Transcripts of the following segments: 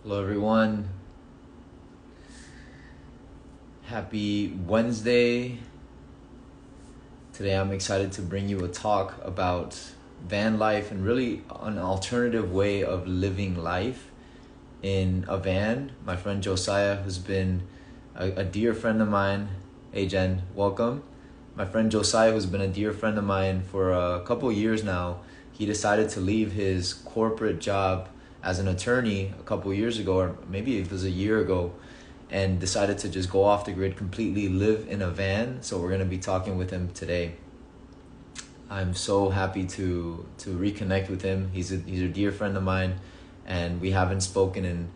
Hello, everyone. Happy Wednesday. Today, I'm excited to bring you a talk about van life and really an alternative way of living life in a van. My friend Josiah, who's been a dear friend of mine. Hey, Jen, welcome. My friend Josiah, who's been a dear friend of mine for a couple years now, he decided to leave his corporate job as an attorney a couple years ago, or maybe it was a year ago, and decided to just go off the grid completely, live in a van. So we're going to be talking with him today. I'm so happy to reconnect with him. He's a dear friend of mine, and we haven't spoken in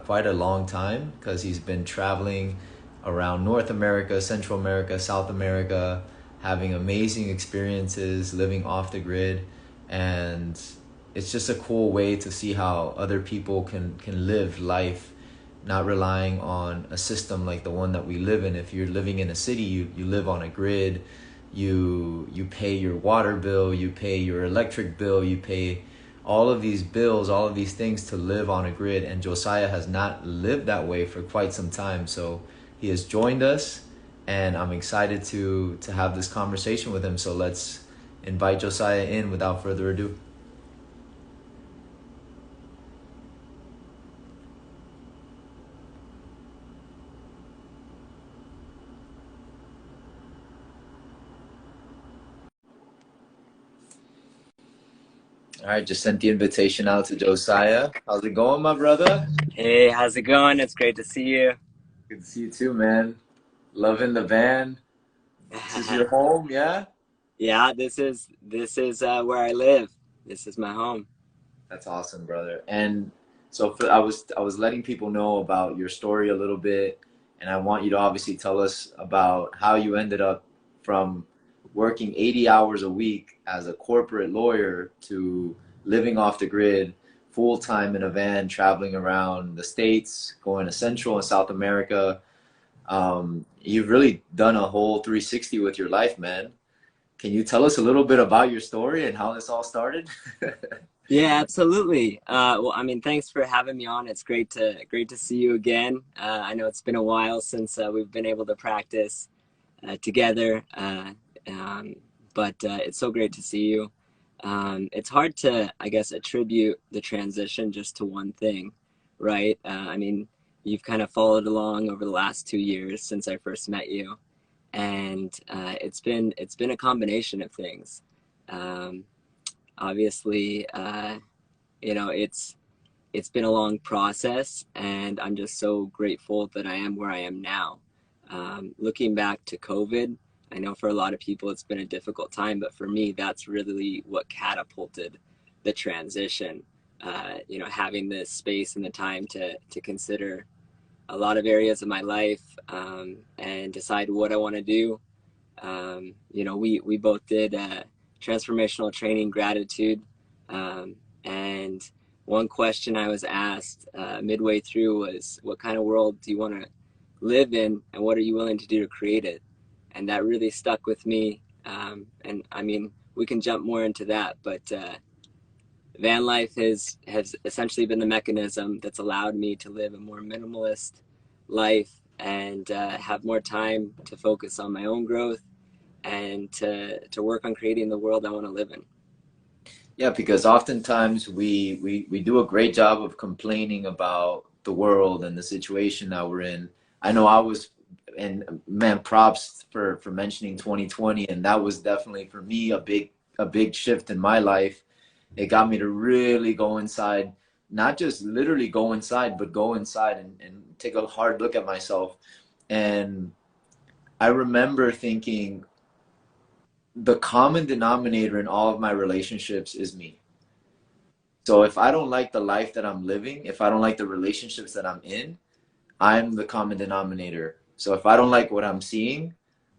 quite a long time because he's been traveling around North America, Central America, South America, having amazing experiences, living off the grid, and it's just a cool way to see how other people can live life not relying on a system like the one that we live in. If you're living in a city, you live on a grid. You pay your water bill, you pay your electric bill, you pay all of these bills, all of these things to live on a grid. And Josiah has not lived that way for quite some time. So he has joined us, and I'm excited to have this conversation with him. So let's invite Josiah in without further ado. All right, just sent the invitation out to Josiah. How's it going, my brother? Hey, how's it going? It's great to see you. Good to see you too, man. Loving the van. This is your home, yeah? Yeah, this is where I live. This is my home. That's awesome, brother. And so I was letting people know about your story a little bit, and I want you to obviously tell us about how you ended up from working 80 hours a week as a corporate lawyer to living off the grid full time in a van, traveling around the States, going to Central and South America. You've really done a whole 360 with your life, man. Can you tell us a little bit about your story and how this all started? Yeah, absolutely. Well, I mean, thanks for having me on. It's great to see you again. I know it's been a while since we've been able to practice together, um, but it's so great to see you. It's hard to, I guess, attribute the transition just to one thing, right? I mean, you've kind of followed along over the last 2 years since I first met you, and it's been a combination of things. Um, Obviously, it's been a long process, and I'm just so grateful that I am where I am now. Looking back to COVID, I know for a lot of people it's been a difficult time, but for me, that's really what catapulted the transition. Having the space and the time to consider a lot of areas of my life, and decide what I want to do. We both did transformational training gratitude, and one question I was asked midway through was, "What kind of world do you want to live in, and what are you willing to do to create it?" And that really stuck with me. And I mean, we can jump more into that, but van life has essentially been the mechanism that's allowed me to live a more minimalist life and have more time to focus on my own growth and to work on creating the world I want to live in. Yeah, because oftentimes we do a great job of complaining about the world and the situation that we're in. I know I was, and man, props for mentioning 2020, and that was definitely for me a big shift in my life. It got me to really go inside, not just literally go inside, but go inside and take a hard look at myself. And I remember thinking the common denominator in all of my relationships is me. So if I don't like the life that I'm living, if I don't like the relationships that I'm in, I'm the common denominator. So if I don't like what I'm seeing,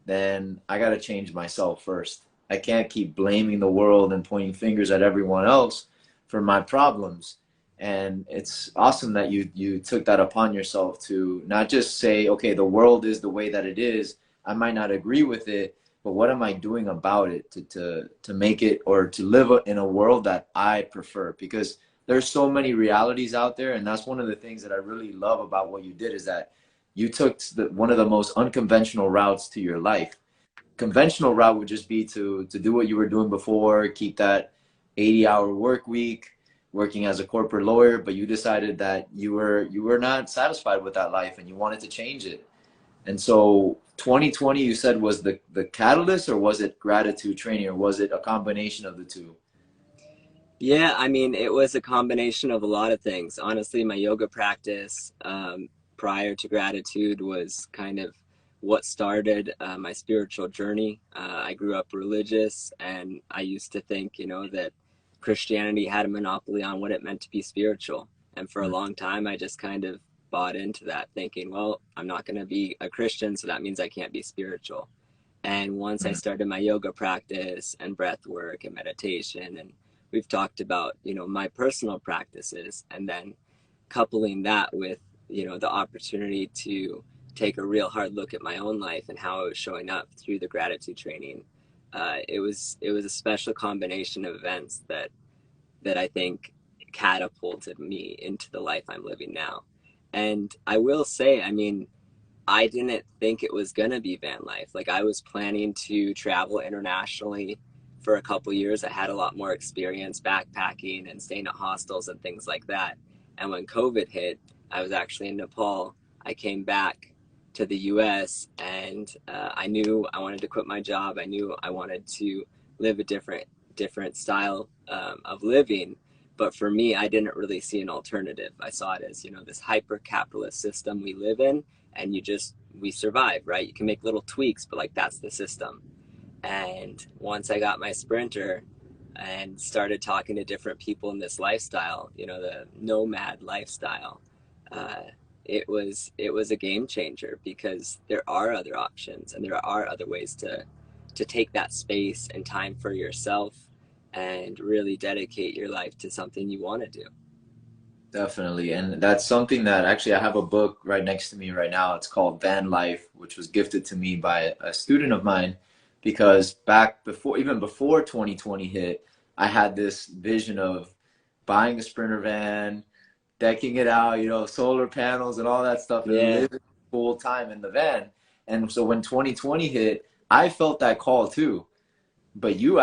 then I got to change myself first. I can't keep blaming the world and pointing fingers at everyone else for my problems. And it's awesome that you took that upon yourself to not just say, okay, the world is the way that it is. I might not agree with it, but what am I doing about it to make it or to live in a world that I prefer? Because there's so many realities out there, and that's one of the things that I really love about what you did is that you took one of the most unconventional routes to your life. Conventional route would just be to do what you were doing before, keep that 80-hour work week, working as a corporate lawyer, but you decided that you were not satisfied with that life and you wanted to change it. And so 2020 you said was the catalyst, or was it gratitude training, or was it a combination of the two? Yeah, I mean, it was a combination of a lot of things. Honestly, my yoga practice prior to gratitude was kind of what started my spiritual journey. I grew up religious, and I used to think, that Christianity had a monopoly on what it meant to be spiritual. And for a long time, I just kind of bought into that, thinking, well, I'm not going to be a Christian, so that means I can't be spiritual. And once I started my yoga practice and breath work and meditation, and we've talked about, my personal practices, and then coupling that with, the opportunity to take a real hard look at my own life and how I was showing up through the gratitude training. It was a special combination of events that I think catapulted me into the life I'm living now. And I will say, I mean, I didn't think it was gonna be van life. Like, I was planning to travel internationally for a couple years. I had a lot more experience backpacking and staying at hostels and things like that. And when COVID hit, I was actually in Nepal. I came back to the US, and I knew I wanted to quit my job. I knew I wanted to live a different style of living. But for me, I didn't really see an alternative. I saw it as, this hyper capitalist system we live in, and we survive, right? You can make little tweaks, but like, that's the system. And once I got my Sprinter and started talking to different people in this lifestyle, the Nomad lifestyle, uh, it was a game changer, because there are other options and there are other ways to take that space and time for yourself and really dedicate your life to something you want to do. Definitely. And that's something that actually I have a book right next to me right now. It's called Van Life, which was gifted to me by a student of mine because back before, even before 2020 hit, I had this vision of buying a Sprinter van, decking it out, solar panels and all that stuff, and Yeah. living full time in the van. And so when 2020 hit, I felt that call too. But you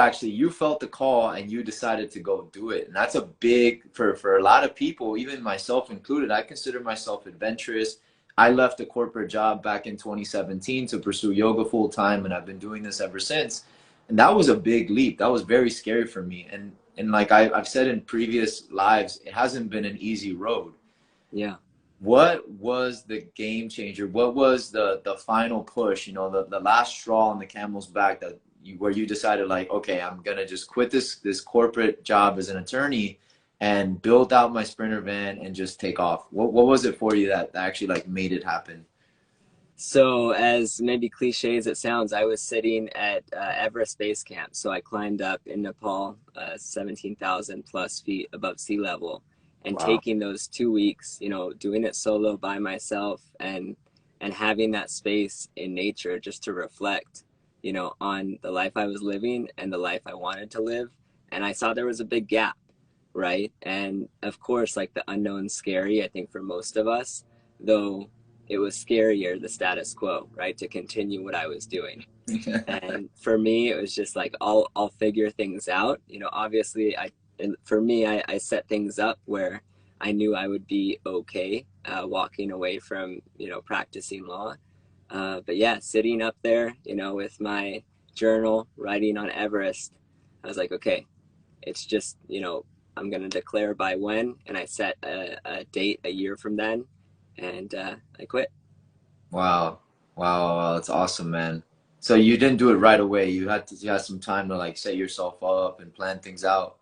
felt the call and you decided to go do it. And that's a big, for a lot of people, even myself included. I consider myself adventurous. I left a corporate job back in 2017 to pursue yoga full time, and I've been doing this ever since. And that was a big leap. That was very scary for me. And like I've said in previous lives, it hasn't been an easy road. Yeah. What was the game changer? What was the final push, the last straw on the camel's back that where you decided, like, okay, I'm gonna just quit this corporate job as an attorney and build out my Sprinter van and just take off? What was it for you that actually like made it happen? So, as maybe cliche as it sounds, I was sitting at Everest Base Camp. So I climbed up in Nepal, 17,000 plus feet above sea level, and Wow. taking those 2 weeks, doing it solo by myself, and having that space in nature just to reflect, on the life I was living and the life I wanted to live. And I saw there was a big gap, right? And of course, like, the unknown's scary, I think, for most of us, though it was scarier, the status quo, right? To continue what I was doing. And for me, it was just like, I'll figure things out. Obviously, and for me, I set things up where I knew I would be okay walking away from, practicing law. But yeah, sitting up there, with my journal, writing on Everest, I was like, okay, it's just, I'm going to declare by when. And I set a date a year from then, and I quit. Wow. Wow. Wow. That's awesome, man. So you didn't do it right away. You had some time to like set yourself up and plan things out.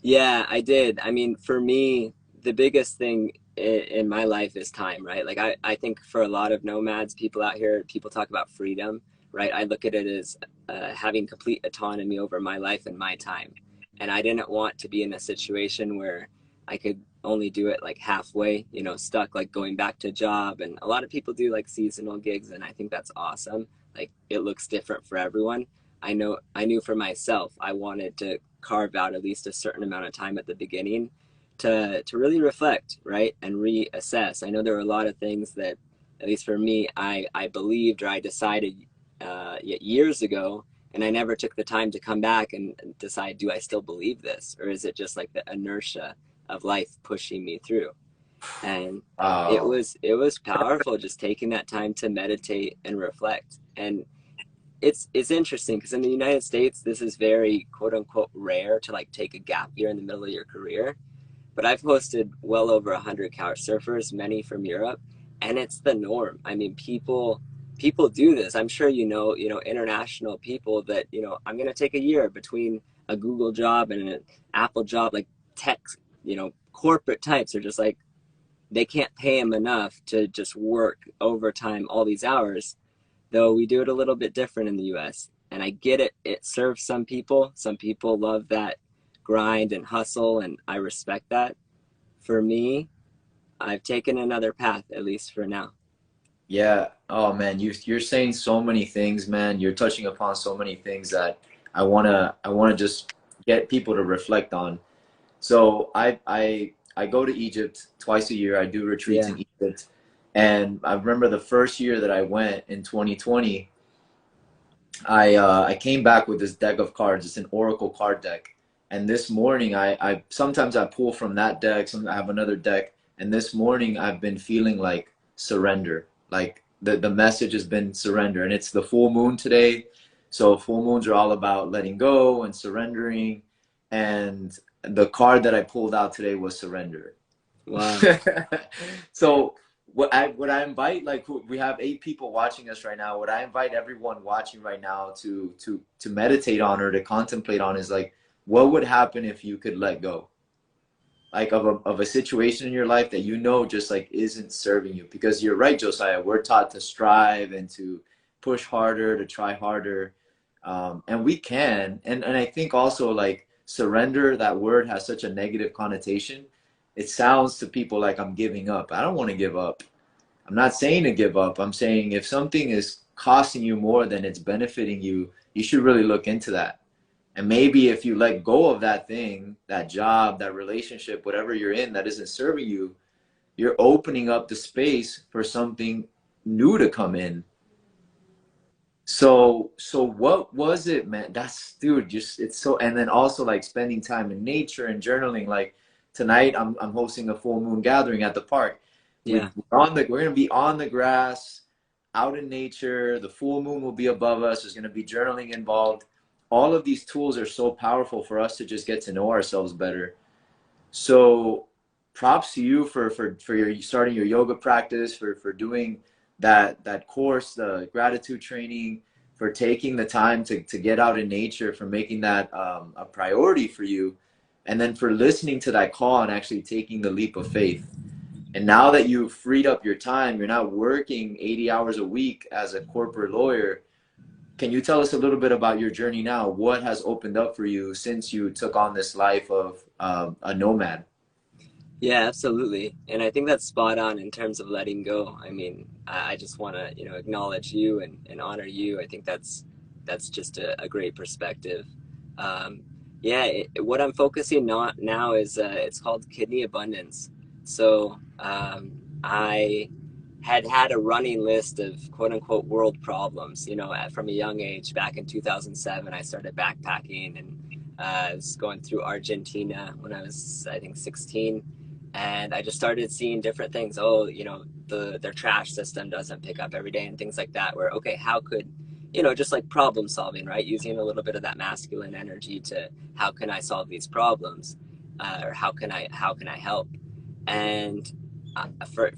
Yeah, I did. I mean, for me, the biggest thing in my life is time, right? Like, I think for a lot of nomads, people out here, people talk about freedom, right? I look at it as having complete autonomy over my life and my time. And I didn't want to be in a situation where I could only do it like halfway, stuck, like going back to a job. And a lot of people do like seasonal gigs, and I think that's awesome. Like, it looks different for everyone. I knew for myself, I wanted to carve out at least a certain amount of time at the beginning to really reflect, right, and reassess. I know there were a lot of things that, at least for me, I believed or I decided years ago, and I never took the time to come back and decide, do I still believe this, or is it just like the inertia of life pushing me through? And Wow. it was powerful just taking that time to meditate and reflect. And it's interesting because in the United States, this is very quote unquote rare to like take a gap year in the middle of your career. But I've hosted well over 100 couch surfers, many from Europe, and it's the norm. I mean, people do this. I'm sure you know, international people that, you know, I'm going to take a year between a Google job and an Apple job, like tech, you know, corporate types are just like, they can't pay them enough to just work overtime all these hours, though we do it a little bit different in the US. And I get it. It serves some people. Some people love that grind and hustle, and I respect that. For me, I've taken another path, at least for now. Yeah. Oh man, you're saying so many things, man. You're touching upon so many things that I wanna just get people to reflect on. So I go to Egypt twice a year. I do retreats Yeah. in Egypt. And I remember the first year that I went in 2020, I came back with this deck of cards. It's an Oracle card deck. And this morning I sometimes I pull from that deck, sometimes I have another deck, and this morning I've been feeling like surrender. Like the message has been surrender. And it's the full moon today. So full moons are all about letting go and surrendering. And the card that I pulled out today was surrender. Wow. So what I invite, like, we have 8 people watching us right now. What I invite everyone watching right now to meditate on or to contemplate on is like, what would happen if you could let go, like of a situation in your life that you know just like isn't serving you? Because you're right, Josiah. We're taught to strive and to push harder, to try harder, and we can. And I think also like surrender. That word has such a negative connotation. It sounds to people like I'm giving up. I don't want to give up. I'm not saying to give up. I'm saying if something is costing you more than it's benefiting you, you should really look into that. And maybe if you let go of that thing, that job, that relationship, whatever you're in that isn't serving you, you're opening up the space for something new to come in. So what was it, man? That's, dude, just it's so. And then also like spending time in nature and journaling. Like tonight, I'm hosting a full moon gathering at the park. Yeah. We're gonna be on the grass, out in nature. The full moon will be above us. There's gonna be journaling involved. All of these tools are so powerful for us to just get to know ourselves better. So props to you for your starting your yoga practice, for doing that course, the gratitude training, for taking the time to get out in nature, for making that a priority for you, and then for listening to that call and actually taking the leap of faith. And now that you've freed up your time, you're not working 80 hours a week as a corporate lawyer. Can you tell us a little bit about your journey now? What has opened up for you since you took on this life of a nomad? Yeah, absolutely. And I think that's spot on in terms of letting go. I mean, I just want to, you know, acknowledge you and honor you. I think that's just a great perspective. Um, yeah, what I'm focusing on now is it's called kidney abundance. So I had a running list of quote unquote world problems. You know, from a young age, back in 2007, I started backpacking and I was going through Argentina when I was, I think, 16, and I just started seeing different things. Oh, you know, their trash system doesn't pick up every day and things like that. Where, okay, how could, you know, just like problem solving, right? Using a little bit of that masculine energy to how can I solve these problems, or how can I help? And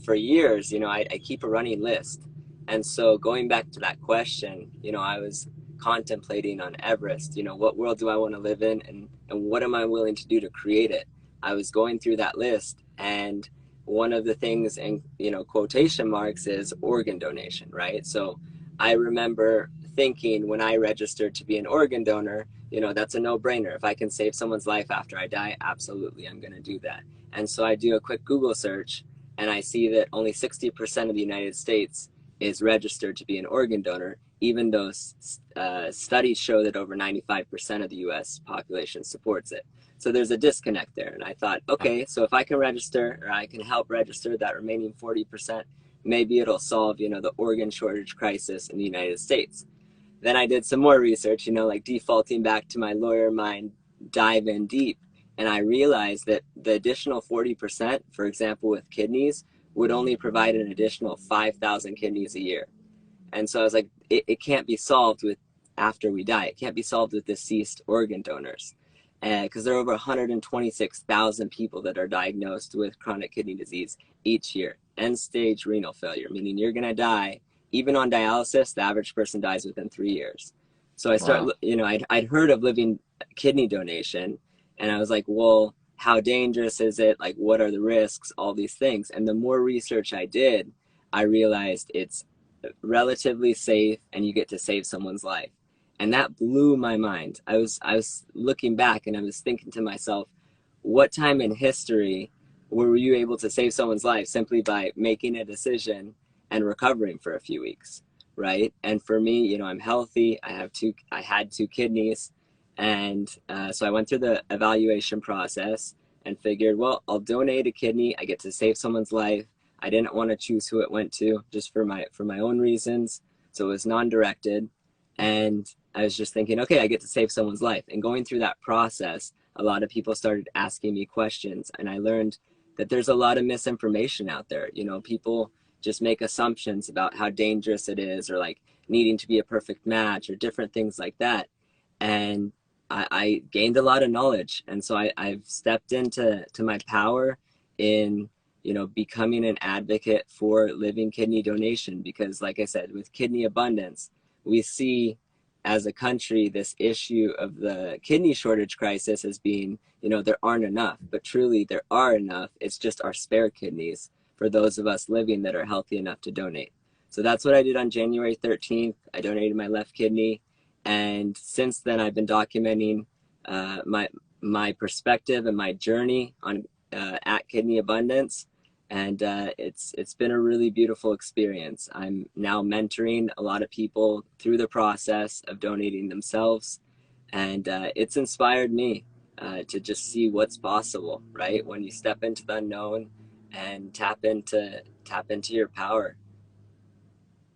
for years, you know, I keep a running list. And so going back to that question, you know, I was contemplating on Everest. You know, what world do I want to live in, and what am I willing to do to create it? I was going through that list, and one of the things in, you know, quotation marks is organ donation, right? So I remember thinking when I registered to be an organ donor, you know, that's a no-brainer. If I can save someone's life after I die, absolutely, I'm going to do that. And so I do a quick Google search, and I see that only 60% of the United States is registered to be an organ donor, even though studies show that over 95% of the US population supports it. So there's a disconnect there. And I thought, okay, so if I can register, or I can help register that remaining 40%, maybe it'll solve, the organ shortage crisis in the United States. Then I did some more research, like defaulting back to my lawyer mind, dive in deep. And I realized that the additional 40%, for example, with kidneys, would only provide an additional 5,000 kidneys a year. And so I was like, it can't be solved with after we die. It can't be solved with deceased organ donors. Because there are over 126,000 people that are diagnosed with chronic kidney disease each year. End stage renal failure, meaning you're going to die. Even on dialysis, the average person dies within 3 years. So I started, wow. I'd heard of living kidney donation, and I was like, well, how dangerous is it? Like, what are the risks? All these things. And the more research I did, I realized it's relatively safe and you get to save someone's life. And that blew my mind. I was looking back and I was thinking to myself, what time in history were you able to save someone's life simply by making a decision and recovering for a few weeks, right? And for me, I'm healthy. I had two kidneys. And so I went through the evaluation process and figured, well, I'll donate a kidney. I get to save someone's life. I didn't want to choose who it went to, just for my own reasons. So it was non-directed. And I was just thinking, okay, I get to save someone's life. And going through that process, a lot of people started asking me questions. And I learned that there's a lot of misinformation out there. People just make assumptions about how dangerous it is, or like needing to be a perfect match, or different things like that. And I gained a lot of knowledge. And so I've stepped into my power in becoming an advocate for living kidney donation, because like I said, with kidney abundance, we see as a country this issue of the kidney shortage crisis as being, there aren't enough, but truly there are enough. It's just our spare kidneys for those of us living that are healthy enough to donate. So that's what I did on January 13th. I donated my left kidney. And since then I've been documenting my perspective and my journey on at Kidney Abundance. And it's been a really beautiful experience. I'm now mentoring a lot of people through the process of donating themselves. And it's inspired me to just see what's possible, right? When you step into the unknown and tap into your power.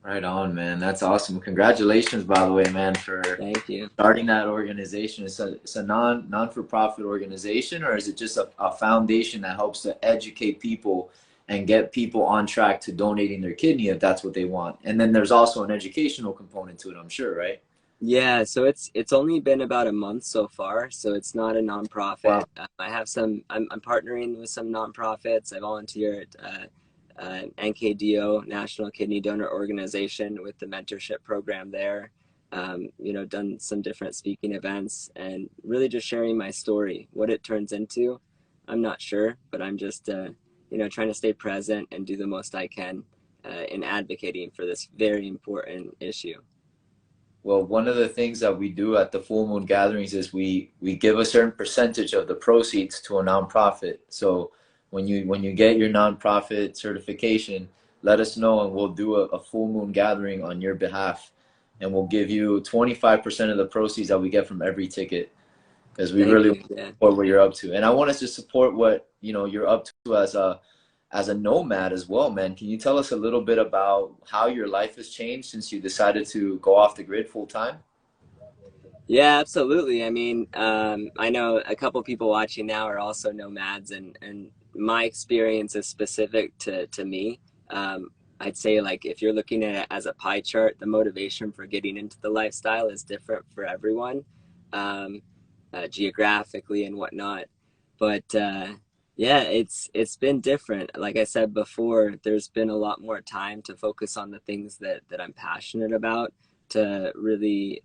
Right on, man. That's awesome. Congratulations, by the way, man, for Thank you. Starting that organization. It's a non-for-profit organization, or is it just a foundation that helps to educate people and get people on track to donating their kidney if that's what they want? And then there's also an educational component to it, I'm sure, right? Yeah, so it's only been about a month so far, so it's not a nonprofit. Wow. I'm partnering with some nonprofits. I volunteer at NKDO, National Kidney Donor Organization, with the mentorship program there. Done some different speaking events, and really just sharing my story. What it turns into, I'm not sure, but I'm just trying to stay present and do the most I can in advocating for this very important issue. Well, one of the things that we do at the Full Moon Gatherings is we give a certain percentage of the proceeds to a nonprofit. So when you get your nonprofit certification, let us know and we'll do a Full Moon Gathering on your behalf. And we'll give you 25% of the proceeds that we get from every ticket, because we really support what you're up to. And I want us to support what you're up to as a nomad as well, man. Can you tell us a little bit about how your life has changed since you decided to go off the grid full time? Yeah, absolutely. I mean, I know a couple people watching now are also nomads, and my experience is specific to me. I'd say, like, if you're looking at it as a pie chart, the motivation for getting into the lifestyle is different for everyone, geographically and whatnot. But yeah, it's been different. Like I said before, there's been a lot more time to focus on the things that I'm passionate about, to really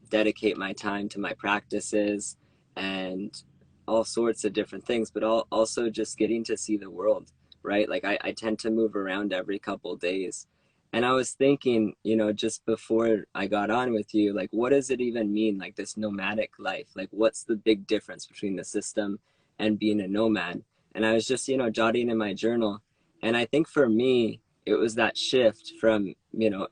dedicate my time to my practices and all sorts of different things, but also just getting to see the world, right? Like I tend to move around every couple days. And I was thinking, just before I got on with you, like, what does it even mean, like this nomadic life? Like, what's the big difference between the system and being a nomad? And I was just, jotting in my journal. And I think for me, it was that shift from,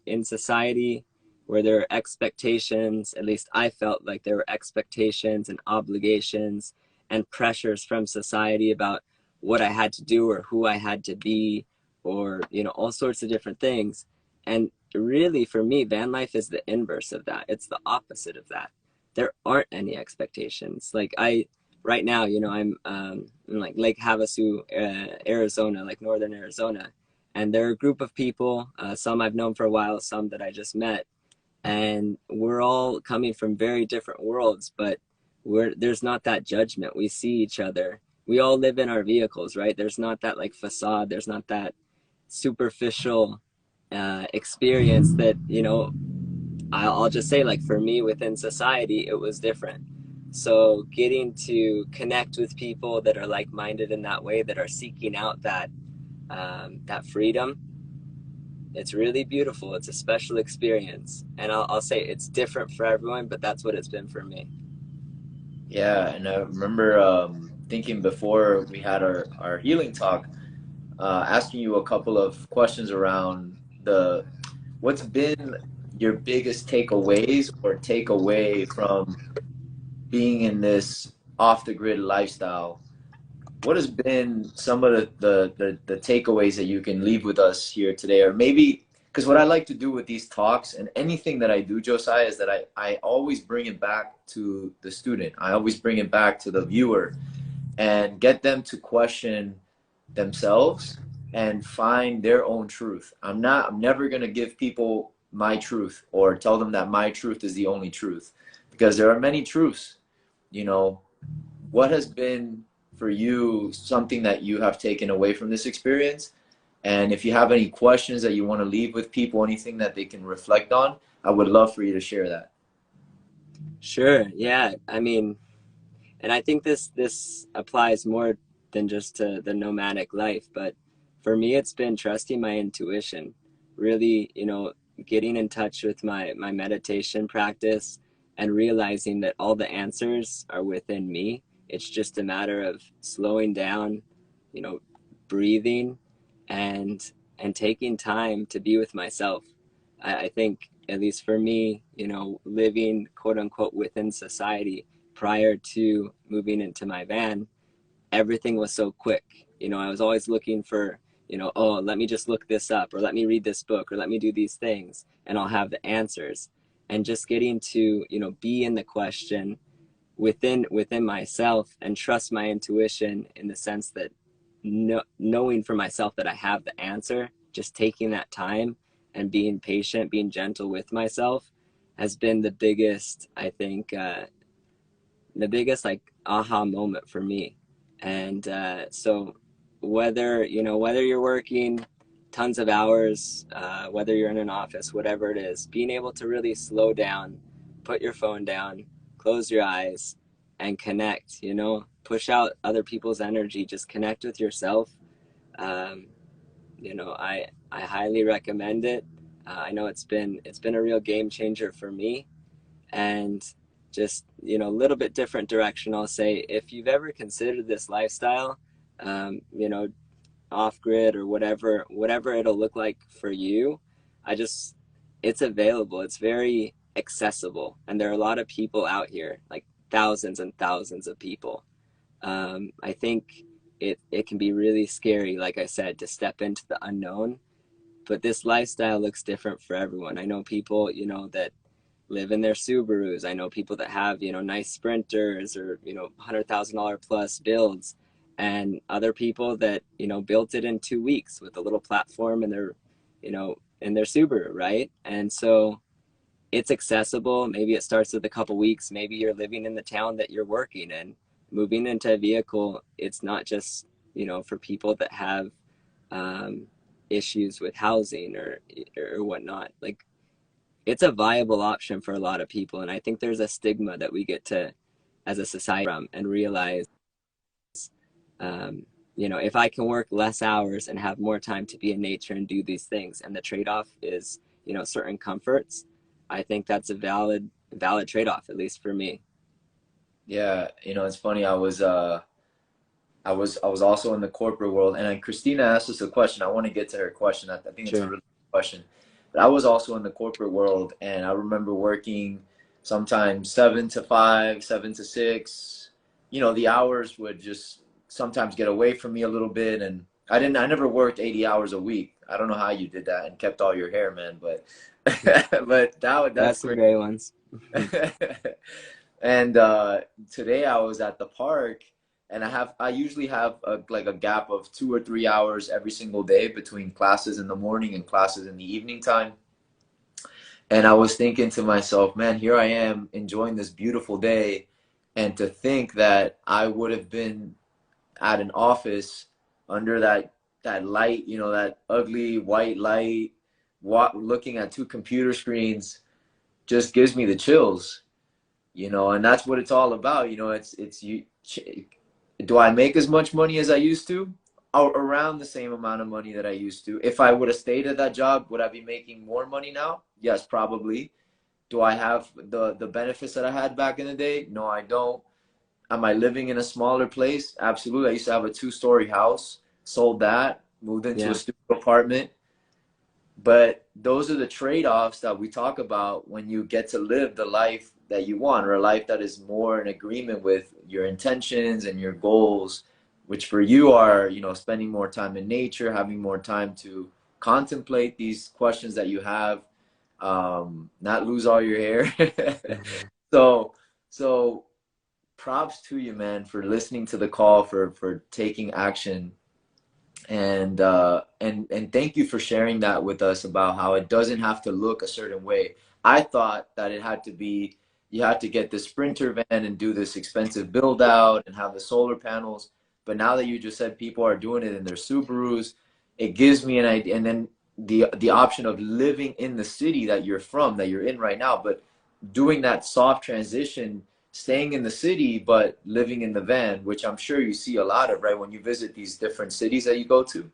in society where there are expectations, at least I felt like there were expectations and obligations and pressures from society about what I had to do or who I had to be, or, you know, all sorts of different things. And really, for me, van life is the inverse of that. It's the opposite of that. There aren't any expectations. Like, right now, you know, I'm in like Lake Havasu, Arizona, like northern Arizona, and there are a group of people, some I've known for a while, some that I just met, and we're all coming from very different worlds, but there's not that judgment. We see each other. We all live in our vehicles, right? There's not that like facade. There's not that superficial experience that, you know, I'll just say, like, for me within society, it was different. So getting to connect with people that are like-minded in that way, that are seeking out that freedom, it's really beautiful. It's a special experience, and I'll say it's different for everyone, but that's what it's been for me. Yeah, and I remember thinking before we had our healing talk, asking you a couple of questions around the what's been your biggest takeaways or takeaway from being in this off the grid lifestyle. What has been some of the takeaways that you can leave with us here today? Or maybe, because what I like to do with these talks and anything that I do, Josiah, is that I always bring it back to the student. I always bring it back to the viewer and get them to question themselves and find their own truth. I'm never going to give people my truth or tell them that my truth is the only truth, because there are many truths. You know, what has been for you something that you have taken away from this experience? And if you have any questions that you want to leave with people, anything that they can reflect on, I would love for you to share that. Sure. Yeah. I mean, and I think this applies more than just to the nomadic life, but for me, it's been trusting my intuition, really, you know, getting in touch with my meditation practice and realizing that all the answers are within me. It's just a matter of slowing down, you know, breathing, and taking time to be with myself. I think, at least for me, you know, living quote unquote within society prior to moving into my van, everything was so quick. You know, I was always looking for, you know, oh, let me just look this up, or let me read this book, or let me do these things, and I'll have the answers. And just getting to, you know, be in the question within myself and trust my intuition, in the sense that knowing for myself that I have the answer, just taking that time and being patient, being gentle with myself, has been the biggest, I think, the biggest like aha moment for me. And so whether, you know, whether you're working tons of hours, whether you're in an office, whatever it is, being able to really slow down, put your phone down, close your eyes, and connect, you know, push out other people's energy, just connect with yourself. um, you know, I highly recommend it. I know it's been a real game changer for me. And just, you know, a little bit different direction, I'll say, if you've ever considered this lifestyle, you know, off grid or whatever it'll look like for you, I just, it's available. It's very accessible, and there are a lot of people out here, like thousands and thousands of people. I think it can be really scary, like I said, to step into the unknown, but this lifestyle looks different for everyone. I know people, you know, that live in their Subarus. I know people that have, you know, nice Sprinters, or, you know, $100,000 plus builds, and other people that, you know, built it in 2 weeks with a little platform in their, you know, in their Subaru, right? And so it's accessible. Maybe it starts with a couple weeks. Maybe you're living in the town that you're working in. Moving into a vehicle, it's not just, you know, for people that have um, issues with housing or whatnot. Like, it's a viable option for a lot of people, and I think there's a stigma that we get to, as a society, from, and realize, um, you know, if I can work less hours and have more time to be in nature and do these things, and the trade-off is, you know, certain comforts, I think that's a valid trade-off, at least for me. Yeah, you know, it's funny. I was also in the corporate world, and then Christina asked us a question. I want to get to her question. I think it's a Sure. really good question. But I was also in the corporate world, and I remember working sometimes 7 to 5, 7 to 6, the hours would just sometimes get away from me a little bit. And I never worked 80 hours a week. I don't know how you did that and kept all your hair, man, but but that's That's some great. great ones. And today I was at the park, and I usually have like a gap of 2 or 3 hours every single day between classes in the morning and classes in the evening time. And I was thinking to myself, man, here I am enjoying this beautiful day, and to think that I would have been at an office under that light, that ugly white light, looking at two computer screens, just gives me the chills. And that's what it's all about. It's you. Do I make as much money as I used to? Or around the same amount of money that I used to. If I would have stayed at that job, would I be making more money now? Yes, probably. Do I have the benefits that I had back in the day? No, I don't. Am I living in a smaller place? Absolutely. I used to have a 2-story house, sold that, moved into a Yeah. studio apartment. But those are the trade-offs that we talk about when you get to live the life that you want, or a life that is more in agreement with your intentions and your goals, which for you are, spending more time in nature, having more time to contemplate these questions that you have, not lose all your hair. Mhm. so, so props to you, man, for listening to the call, for taking action, and thank you for sharing that with us about how it doesn't have to look a certain way. I thought that it had to be, you had to get the Sprinter van and do this expensive build out and have the solar panels. But now that you just said people are doing it in their Subarus, it gives me an idea. And then the option of living in the city that you're from, that you're in right now, but doing that soft transition, staying in the city but living in the van, which I'm sure you see a lot of, right, when you visit these different cities that you go to.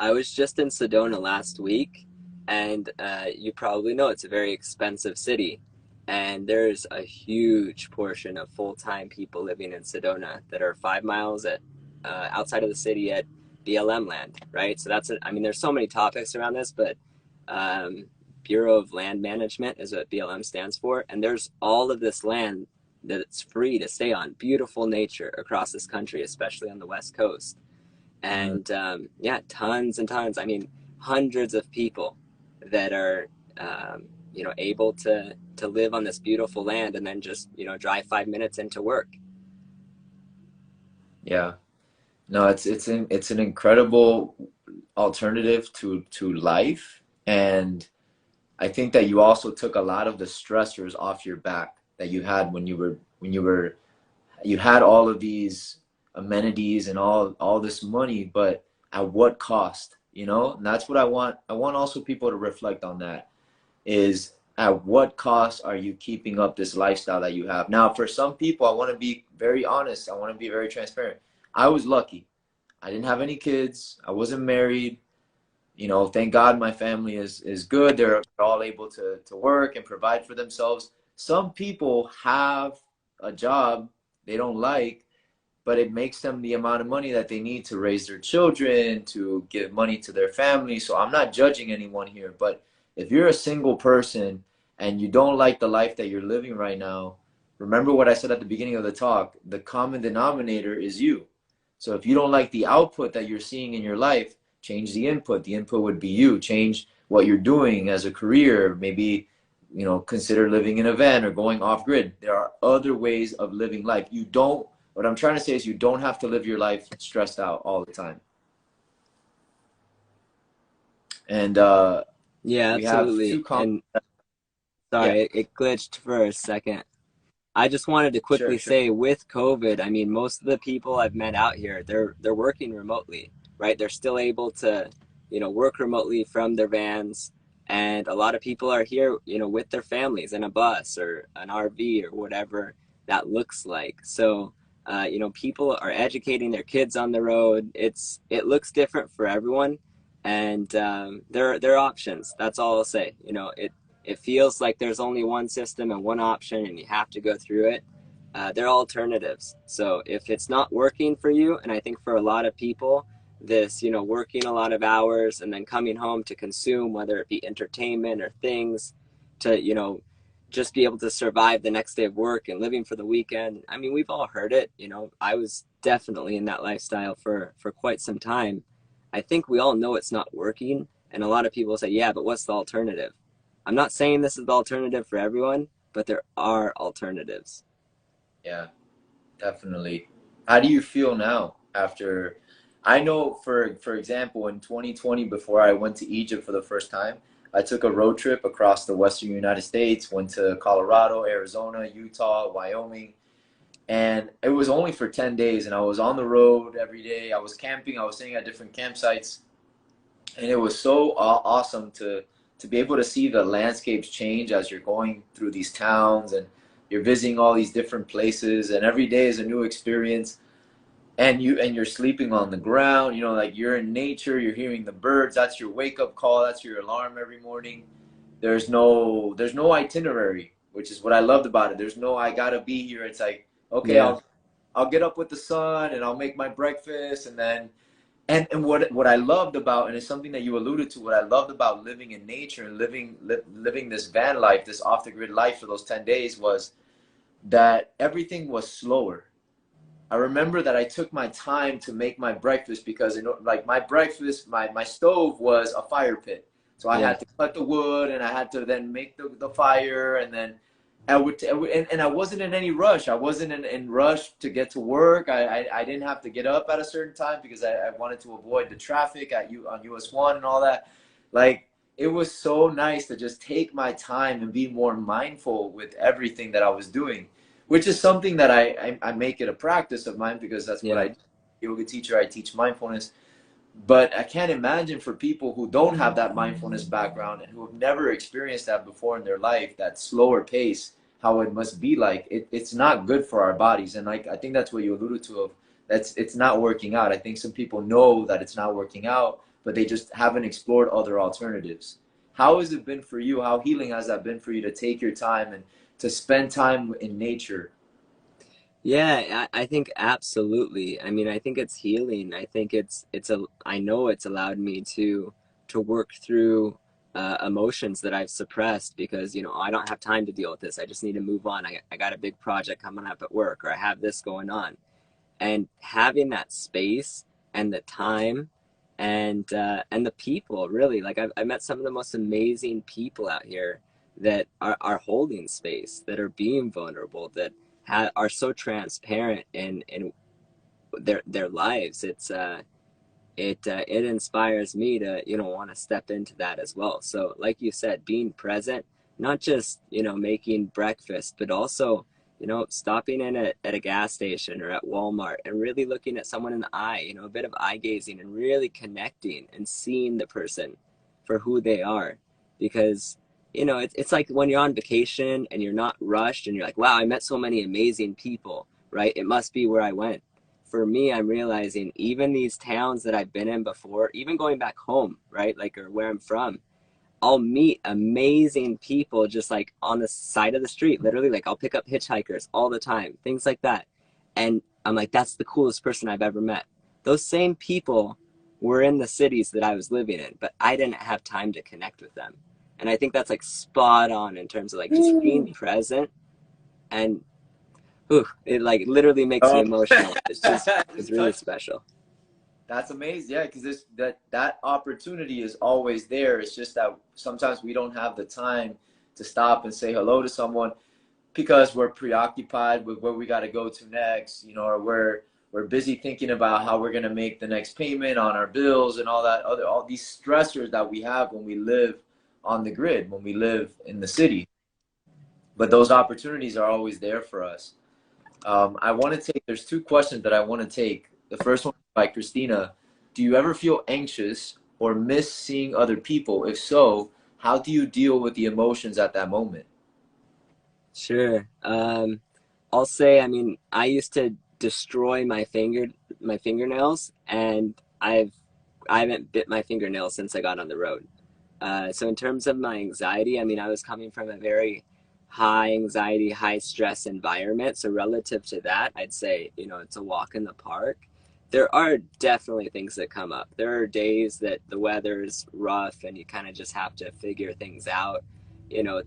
I was just in Sedona last week, and you probably know it's a very expensive city. And there's a huge portion of full-time people living in Sedona that are 5 miles outside of the city at BLM land, right? So I mean, there's so many topics around this, but um, Bureau of Land Management is what BLM stands for. And there's all of this land that's free to stay on, beautiful nature across this country, especially on the West Coast. Mm. And yeah, tons and tons. I mean, hundreds of people that are able to live on this beautiful land and then just drive 5 minutes into work. Yeah, no, it's an incredible alternative to life. And I think that you also took a lot of the stressors off your back that you had when you had all of these amenities and all this money, but at what cost? And that's what I want also people to reflect on, that is, at what cost are you keeping up this lifestyle that you have now? For some people, I want to be very honest, I want to be very transparent. I was lucky. I didn't have any kids, I wasn't married. Thank God my family is good. They're all able to work and provide for themselves. Some people have a job they don't like, but it makes them the amount of money that they need to raise their children, to give money to their family. So I'm not judging anyone here, but if you're a single person and you don't like the life that you're living right now, remember what I said at the beginning of the talk: the common denominator is you. So if you don't like the output that you're seeing in your life, change the input. The input would be you. Change what you're doing as a career. Maybe, consider living in a van or going off grid. There are other ways of living life. What I'm trying to say is you don't have to live your life stressed out all the time. And Yeah, we have absolutely. two comments. And Yeah, sorry, it glitched for a second. I just wanted to quickly sure, sure. say, with COVID, I mean, most of the people I've met out here, they're working remotely, right? They're still able to, work remotely from their vans, and a lot of people are here, with their families in a bus or an RV or whatever that looks like. So, people are educating their kids on the road. It looks different for everyone, and there are options. That's all I'll say. It feels like there's only one system and one option and you have to go through it. There are alternatives. So if it's not working for you, and I think for a lot of people, this, working a lot of hours and then coming home to consume, whether it be entertainment or things to, just be able to survive the next day of work and living for the weekend. I mean, we've all heard it. You know, I was definitely in that lifestyle for quite some time. I think we all know it's not working, and a lot of people say, "Yeah, but what's the alternative?" I'm not saying this is the alternative for everyone, but there are alternatives. Yeah, definitely. How do you feel now after? I know, for example, in 2020, before I went to Egypt for the first time, I took a road trip across the western United States, went to Colorado, Arizona, Utah, Wyoming, and it was only for 10 days. And I was on the road every day. I was camping, I was staying at different campsites, and it was so awesome to be able to see the landscapes change as you're going through these towns and you're visiting all these different places, and every day is a new experience. And you're sleeping on the ground, like you're in nature, you're hearing the birds. That's your wake up call, that's your alarm every morning. There's no itinerary, which is what I loved about it. There's no, I gotta be here. It's like, okay, Yeah. I'll get up with the sun and I'll make my breakfast, and then and what I loved about, and it's something that you alluded to, what I loved about living in nature and living this van life, this off the grid life for those 10 days, was that everything was slower. I remember that I took my time to make my breakfast because, like, my breakfast, my stove was a fire pit. So I Yeah. had to cut the wood and I had to then make the fire, and then and I wasn't in any rush. I wasn't in rush to get to work. I didn't have to get up at a certain time because I wanted to avoid the traffic on US 1 and all that. Like, it was so nice to just take my time and be more mindful with everything that I was doing, which is something that I make it a practice of mine because that's what Yeah. I do. Yoga teacher, I teach mindfulness. But I can't imagine for people who don't have that mindfulness background and who have never experienced that before in their life, that slower pace, how it must be like. It's not good for our bodies. And like, I think that's what you alluded to, of it's not working out. I think some people know that it's not working out, but they just haven't explored other alternatives. How has it been for you? How healing has that been for you to take your time and to spend time in nature? Yeah, I think absolutely. I mean, I think it's healing. I think I know it's allowed me to work through emotions that I've suppressed because, I don't have time to deal with this. I just need to move on. I got a big project coming up at work, or I have this going on. And having that space and the time and the people, really, like I met some of the most amazing people out here that are holding space, that are being vulnerable, that are so transparent in their lives. It inspires me to want to step into that as well. So like you said, being present, not just making breakfast, but also stopping in at a gas station or at Walmart and really looking at someone in the eye, a bit of eye gazing and really connecting and seeing the person for who they are. Because it's like when you're on vacation and you're not rushed and you're like, wow, I met so many amazing people, right? It must be where I went. For me, I'm realizing even these towns that I've been in before, even going back home, right? Like, or where I'm from, I'll meet amazing people just like on the side of the street, literally. Like, I'll pick up hitchhikers all the time, things like that. And I'm like, that's the coolest person I've ever met. Those same people were in the cities that I was living in, but I didn't have time to connect with them. And I think that's like spot on in terms of like just being present. And it like literally makes me Oh, emotional. It's just really touch. special. That's amazing. Yeah, because this that opportunity is always there. It's just that sometimes we don't have the time to stop and say hello to someone because we're preoccupied with where we got to go to next, or we're busy thinking about how we're going to make the next payment on our bills and all these stressors that we have when we live on the grid, when we live in the city. But those opportunities are always there for us. I want to take, there's two questions that I want to take. The first one by Christina. Do you ever feel anxious or miss seeing other people? If so, how do you deal with the emotions at that moment? Sure. I'll say, I mean, I used to destroy my fingernails, and I haven't bit my fingernails since I got on the road. So in terms of my anxiety, I mean, I was coming from a very high anxiety, high stress environment. So relative to that, I'd say, it's a walk in the park. There are definitely things that come up. There are days that the weather is rough and you kind of just have to figure things out. You know,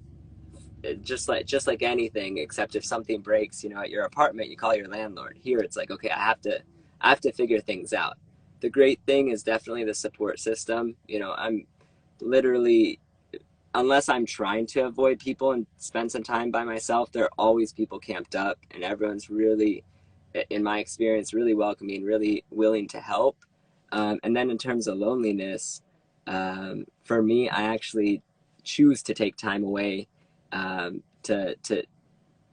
just like anything, except if something breaks, at your apartment, you call your landlord. Here, it's like, okay, I have to figure things out. The great thing is definitely the support system. I'm literally, unless I'm trying to avoid people and spend some time by myself, there are always people camped up, and everyone's really, in my experience, really welcoming, really willing to help. And then in terms of loneliness, for me, I actually choose to take time away, to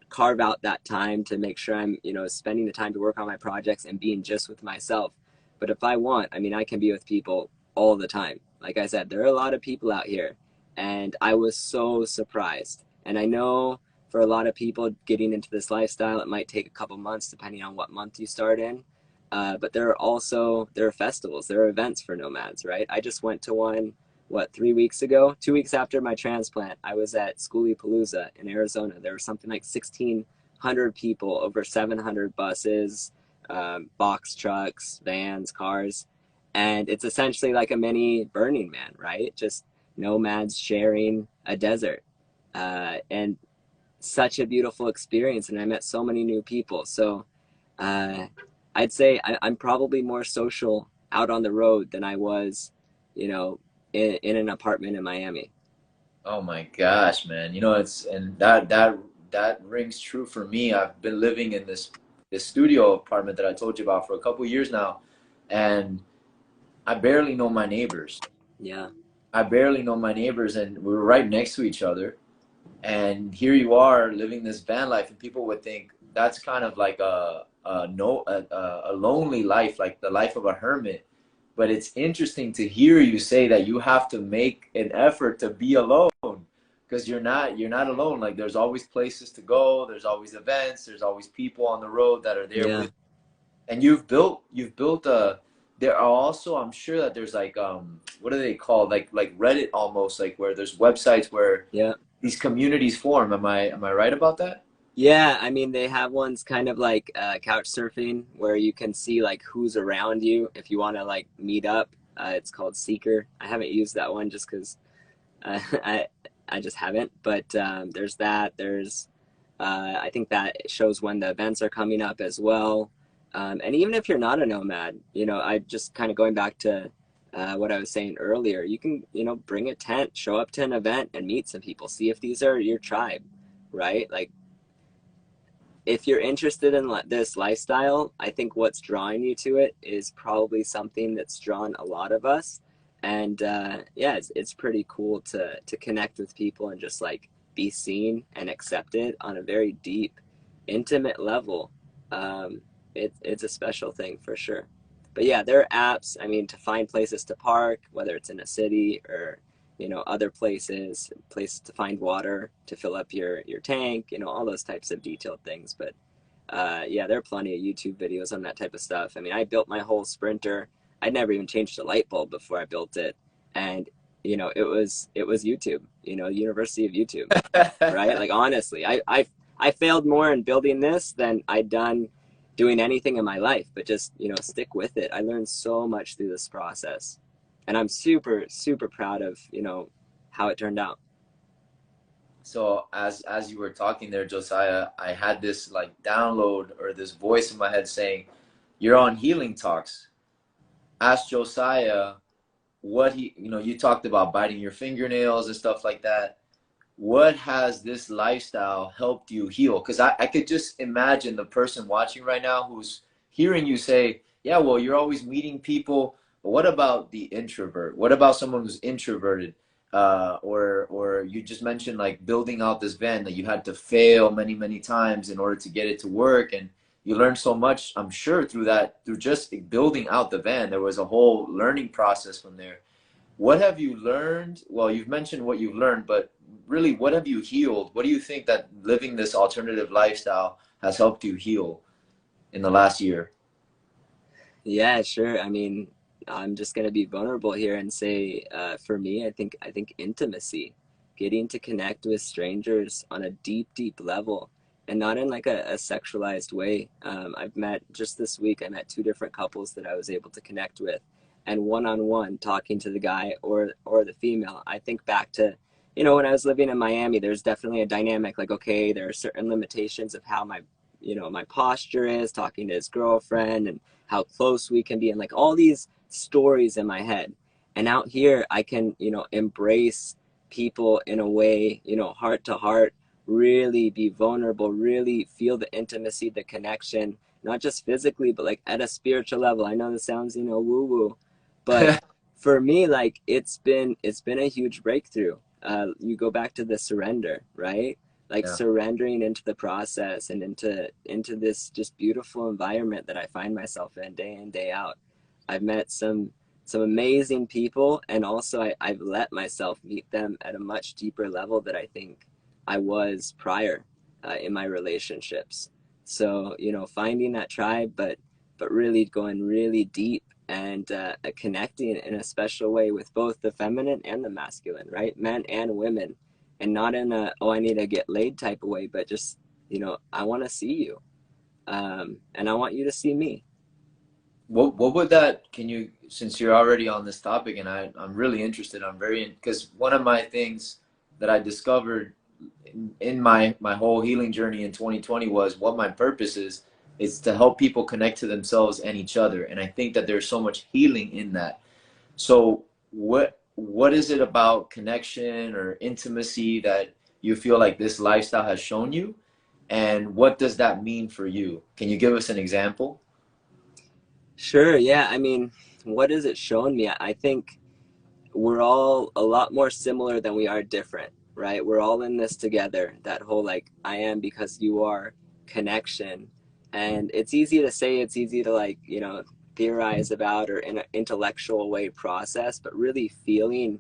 carve out that time to make sure I'm, spending the time to work on my projects and being just with myself. But if I want, I mean, I can be with people all the time. Like I said, there are a lot of people out here, and I was so surprised. And I know for a lot of people getting into this lifestyle, it might take a couple months depending on what month you start in. But there are festivals, there are events for nomads, right? I just went to one, what, 3 weeks ago, 2 weeks after my transplant. I was at Schoolie Palooza in Arizona. There were something like 1,600 people, over 700 buses, box trucks, vans, cars. And it's essentially like a mini Burning Man, right? Just nomads sharing a desert. And such a beautiful experience. And I met so many new people. So uh, I'd say I'm probably more social out on the road than I was, you know, in an apartment in Miami. Oh my gosh, man. It's and that rings true for me. I've been living in this studio apartment that I told you about for a couple years now, and I barely know my neighbors. Yeah, I barely know my neighbors, and we were right next to each other. And here you are living this van life, and people would think that's kind of like a lonely life, like the life of a hermit. But it's interesting to hear you say that you have to make an effort to be alone, because you're not alone. Like there's always places to go, there's always events, there's always people on the road that are there yeah, with. And you've built a. There are also, I'm sure that there's like what do they call, like Reddit almost, like where there's websites where yeah. these communities form. Am I right about that? Yeah, I mean, they have ones kind of like couch surfing where you can see like who's around you if you want to like meet up. It's called Seeker. I haven't used that one just because I I just haven't. But there's that. There's I think that shows when the events are coming up as well. And even if you're not a nomad, I just kind of going back to what I was saying earlier. You can bring a tent, show up to an event, and meet some people. See if these are your tribe, right? Like if you're interested in this lifestyle, I think what's drawing you to it is probably something that's drawn a lot of us. And yeah, it's pretty cool to connect with people and just like be seen and accepted on a very deep, intimate level. Um, it's a special thing for sure. But yeah, there are apps, I mean, to find places to park, whether it's in a city or other places to find water to fill up your tank, all those types of detailed things. But yeah, there are plenty of YouTube videos on that type of stuff. I mean, I built my whole Sprinter. I'd never even changed a light bulb before I built it, and it was YouTube, University of YouTube, right? Like honestly, I failed more in building this than I'd done doing anything in my life, but just stick with it. I learned so much through this process, and I'm super super proud of how it turned out. So as you were talking there, Josiah, I had this like download or this voice in my head saying, "You're on Healing Talks." Ask Josiah what you talked about biting your fingernails and stuff like that. What has this lifestyle helped you heal? Because I could just imagine the person watching right now who's hearing you say, yeah, well, you're always meeting people, but what about the introvert? What about someone who's introverted? Or you just mentioned like building out this van that you had to fail many, many times in order to get it to work. And you learned so much, I'm sure, through that, through just building out the van. There was a whole learning process from there. What have you learned? Well, you've mentioned what you've learned, but really, what have you healed? What do you think that living this alternative lifestyle has helped you heal in the last year? Yeah, sure. I mean, I'm just gonna be vulnerable here and say, for me, I think intimacy, getting to connect with strangers on a deep, deep level, and not in like a sexualized way. I've met just this week, I met two different couples that I was able to connect with, and one on one talking to the guy or the female. I think back to you know, when I was living in Miami, there's definitely a dynamic like, okay, there are certain limitations of how my, you know, my posture is talking to his girlfriend and how close we can be and like all these stories in my head. And out here, I can, you know, embrace people in a way, you know, heart to heart, really be vulnerable, really feel the intimacy, the connection, not just physically, but like at a spiritual level. I know this sounds, you know, woo woo, but for me, like it's been a huge breakthrough. You go back to the surrender, right? Like Yeah. surrendering into the process and into this just beautiful environment that I find myself in day out. I've met some amazing people, and also I've let myself meet them at a much deeper level that I think I was prior in my relationships. So, you know, finding that tribe, but really going really deep and connecting in a special way with both the feminine and the masculine, right? Men and women, and not in a oh I need to get laid type of way, but just you know I want to see you, and I want you to see me. What would that, can you, since you're already on this topic and I'm really interested, I'm very, because one of my things that I discovered in my whole healing journey in 2020 was what my purpose is to help people connect to themselves and each other. And I think that there's so much healing in that. So what is it about connection or intimacy that you feel like this lifestyle has shown you? And what does that mean for you? Can you give us an example? Sure, yeah. I mean, what has it shown me? I think we're all a lot more similar than we are different, right? We're all in this together. That whole like I am because you are connection. And it's easy to say, it's easy to like, you know, theorize about or in an intellectual way process, but really feeling,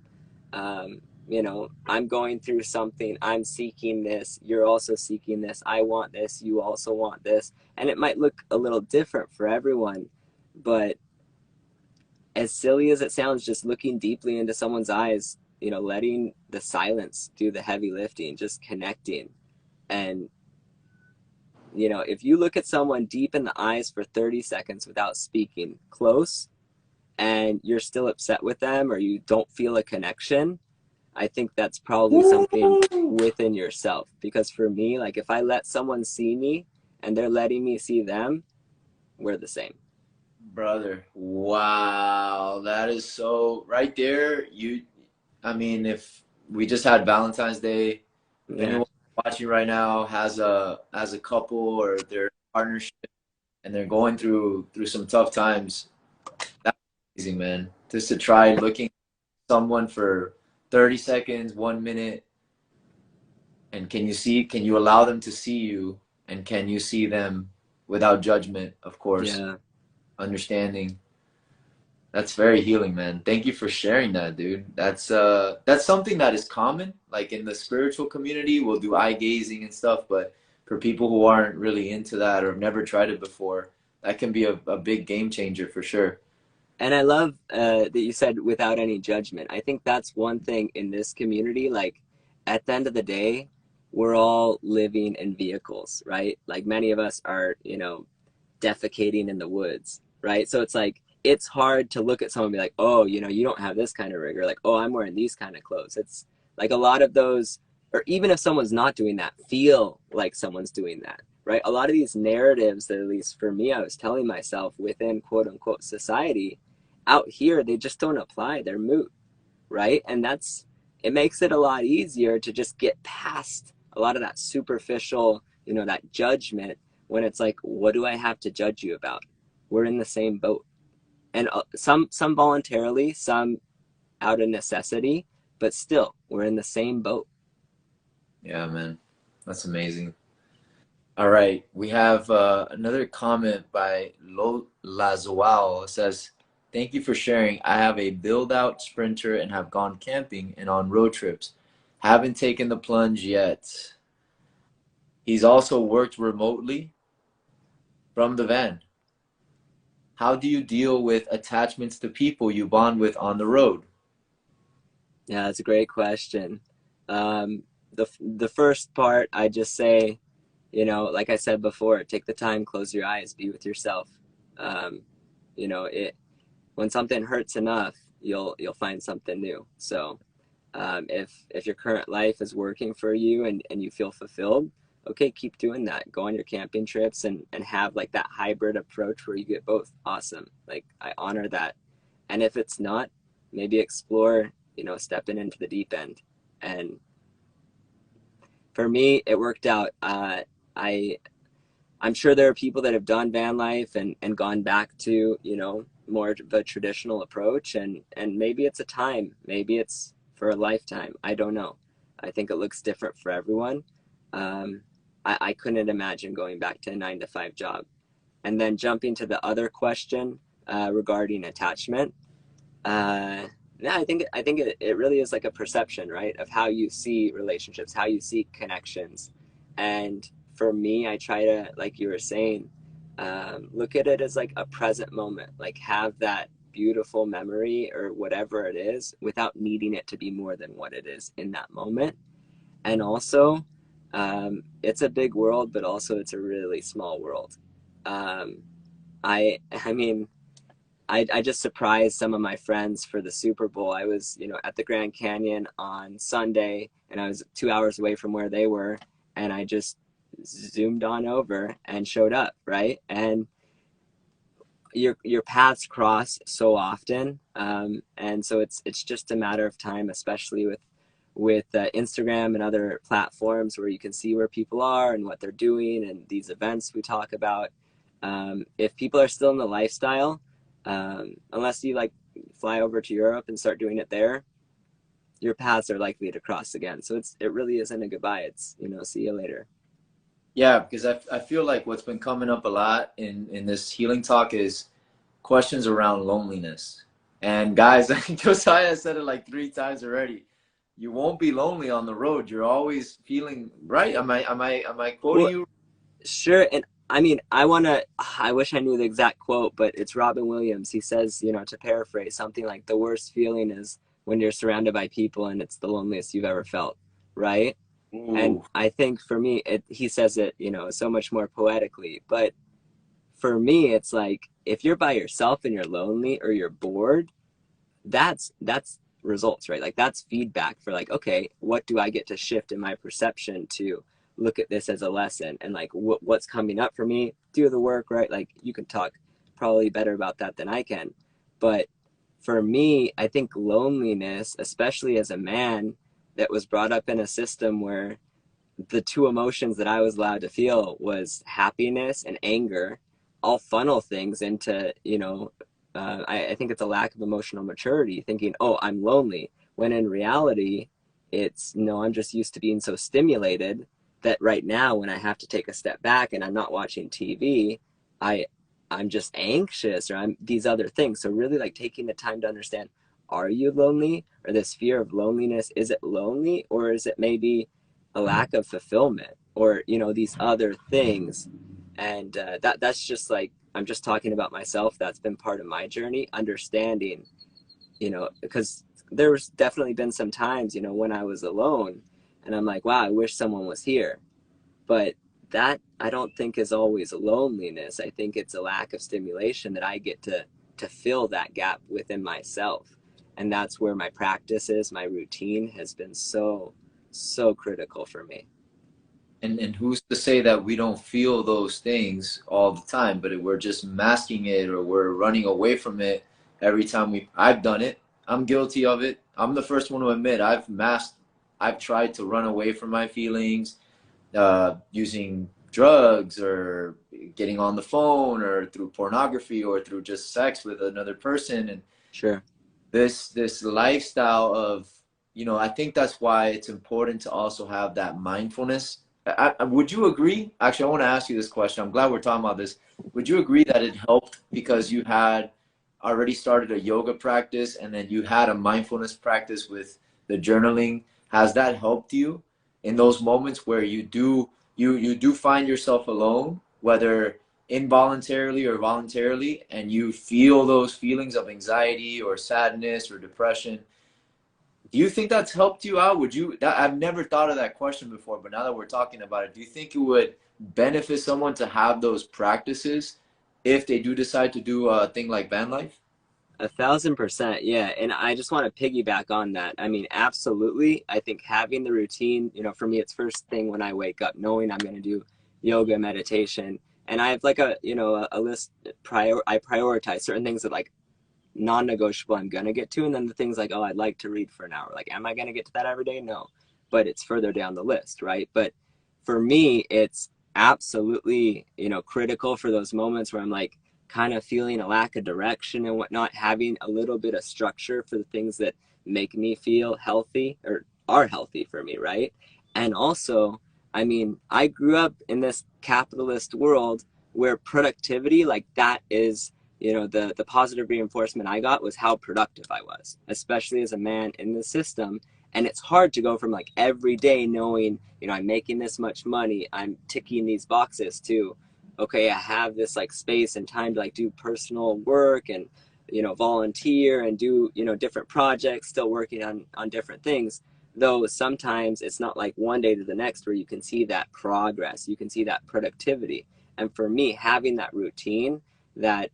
you know, I'm going through something, I'm seeking this, you're also seeking this, I want this, you also want this. And it might look a little different for everyone, but as silly as it sounds, just looking deeply into someone's eyes, you know, letting the silence do the heavy lifting, just connecting. And, you know, if you look at someone deep in the eyes for 30 seconds without speaking, close, and you're still upset with them or you don't feel a connection, I think that's probably something Woo! within yourself. Because for me, like if I let someone see me and they're letting me see them, we're the same. Brother, wow, that is so right there. I mean, if we just had Valentine's Day, if Yeah. anyone watching right now has a couple or their partnership and they're going through some tough times, that's amazing, man. Just to try looking at someone for 30 seconds, 1 minute, and can you allow them to see you, and can you see them without judgment, of course, Yeah. understanding. That's very healing, man. Thank you for sharing that, dude. That's something that is common. Like in the spiritual community, we'll do eye gazing and stuff, but for people who aren't really into that or have never tried it before, that can be a big game changer for sure. And I love that you said without any judgment. I think that's one thing in this community. Like, at the end of the day, we're all living in vehicles, right? Like, many of us are, you know, defecating in the woods, right? So it's like, it's hard to look at someone and be like, oh, you know, you don't have this kind of rigor. Like, oh, I'm wearing these kind of clothes. It's like a lot of those, or even if someone's not doing that, feel like someone's doing that, right? A lot of these narratives that, at least for me, I was telling myself within quote unquote society, out here they just don't apply, they're moot, right? And that's, it makes it a lot easier to just get past a lot of that superficial, you know, that judgment, when it's like, what do I have to judge you about? We're in the same boat. And some voluntarily, some out of necessity, but still we're in the same boat. Yeah, man. That's amazing. All right, we have another comment by Lo Lazoao. It says, "Thank you for sharing. I have a build-out sprinter and have gone camping and on road trips. Haven't taken the plunge yet." He's also worked remotely from the van. How do you deal with attachments to people you bond with on the road? Yeah, that's a great question. The first part, I just say, you know, like I said before, take the time, close your eyes, be with yourself. Um, you know, it when something hurts enough, you'll find something new. So If your current life is working for you and you feel fulfilled, okay, keep doing that. Go on your camping trips and have like that hybrid approach where you get both. Awesome. Like I honor that. And if it's not, maybe explore, stepping into the deep end. And for me, it worked out. I I'm sure there are people that have done van life and gone back to, more of a traditional approach, and maybe it's a time, maybe it's for a lifetime. I don't know. I think it looks different for everyone. Um, I couldn't imagine going back to a 9 to 5 job. And then jumping to the other question regarding attachment. Yeah, I think it really is like a perception, right, of how you see relationships, how you see connections. And for me, I try to, like you were saying, look at it as like a present moment, like have that beautiful memory or whatever it is without needing it to be more than what it is in that moment. And also, it's a big world, but also it's a really small world. Um, I mean, I just surprised some of my friends for the Super Bowl. I was, at the Grand Canyon on Sunday, and I was 2 hours away from where they were, and I just zoomed on over and showed up, right? And your paths cross so often, and so it's just a matter of time, especially with Instagram and other platforms where you can see where people are and what they're doing and these events we talk about. If people are still in the lifestyle, unless you like fly over to Europe and start doing it there, your paths are likely to cross again. So it really isn't a goodbye. It's, see you later. Yeah, because I feel like what's been coming up a lot in this healing talk is questions around loneliness. And guys, I think Josiah said it like 3 times already. You won't be lonely on the road. You're always feeling right. Am I quoting Well, you? sure. And I mean, I wish I knew the exact quote, but it's Robin Williams. He says, to paraphrase, something like the worst feeling is when you're surrounded by people and it's the loneliest you've ever felt, right? And Ooh. I think for me, he says it, so much more poetically. But for me, it's like if you're by yourself and you're lonely or you're bored, that's results, right? Like that's feedback for like, okay, what do I get to shift in my perception to look at this as a lesson, and like what's coming up for me, do the work, right? Like you can talk probably better about that than I can. But for me, I think loneliness, especially as a man that was brought up in a system where the two emotions that I was allowed to feel was happiness and anger, all funnel things into, I think it's a lack of emotional maturity, thinking, oh, I'm lonely, when in reality, it's no, I'm just used to being so stimulated that right now, when I have to take a step back and I'm not watching TV, I, I'm just anxious or I'm these other things. So really like taking the time to understand, are you lonely, or this fear of loneliness, is it lonely, or is it maybe a lack of fulfillment, or these other things. And that's just like, I'm just talking about myself. That's been part of my journey, understanding, because there's definitely been some times, when I was alone and I'm like, wow, I wish someone was here. But that I don't think is always loneliness. I think it's a lack of stimulation that I get to fill that gap within myself. And that's where my practices, my routine has been so critical for me. And who's to say that we don't feel those things all the time, but we're just masking it or we're running away from it every time I've done it. I'm guilty of it. I'm the first one to admit I've tried to run away from my feelings, using drugs or getting on the phone or through pornography or through just sex with another person. And Sure. this lifestyle of, I think that's why it's important to also have that mindfulness. Would you agree? Actually, I want to ask you this question. I'm glad we're talking about this. Would you agree that it helped because you had already started a yoga practice and then you had a mindfulness practice with the journaling? Has that helped you in those moments where you do find yourself alone, whether involuntarily or voluntarily, and you feel those feelings of anxiety or sadness or depression? Do you think that's helped you out? I've never thought of that question before, but now that we're talking about it, do you think it would benefit someone to have those practices if they do decide to do a thing like van life? 1,000%. Yeah. And I just want to piggyback on that. I mean, absolutely. I think having the routine, for me, it's first thing when I wake up, knowing I'm going to do yoga, meditation. And I have like a list I prioritize certain things that like non-negotiable I'm going to get to. And then the things like, oh, I'd like to read for an hour. Like, am I going to get to that every day? No, but it's further down the list. Right. But for me, it's absolutely, critical for those moments where I'm like, kind of feeling a lack of direction and whatnot, having a little bit of structure for the things that make me feel healthy or are healthy for me, right? And also, I mean, I grew up in this capitalist world where productivity, like that is, the positive reinforcement I got was how productive I was, especially as a man in the system. And it's hard to go from like every day knowing, I'm making this much money, I'm ticking these boxes to, okay, I have this like space and time to like do personal work and, volunteer and do, different projects, still working on different things. Though sometimes it's not like one day to the next where you can see that progress, you can see that productivity. And for me, having that routine, that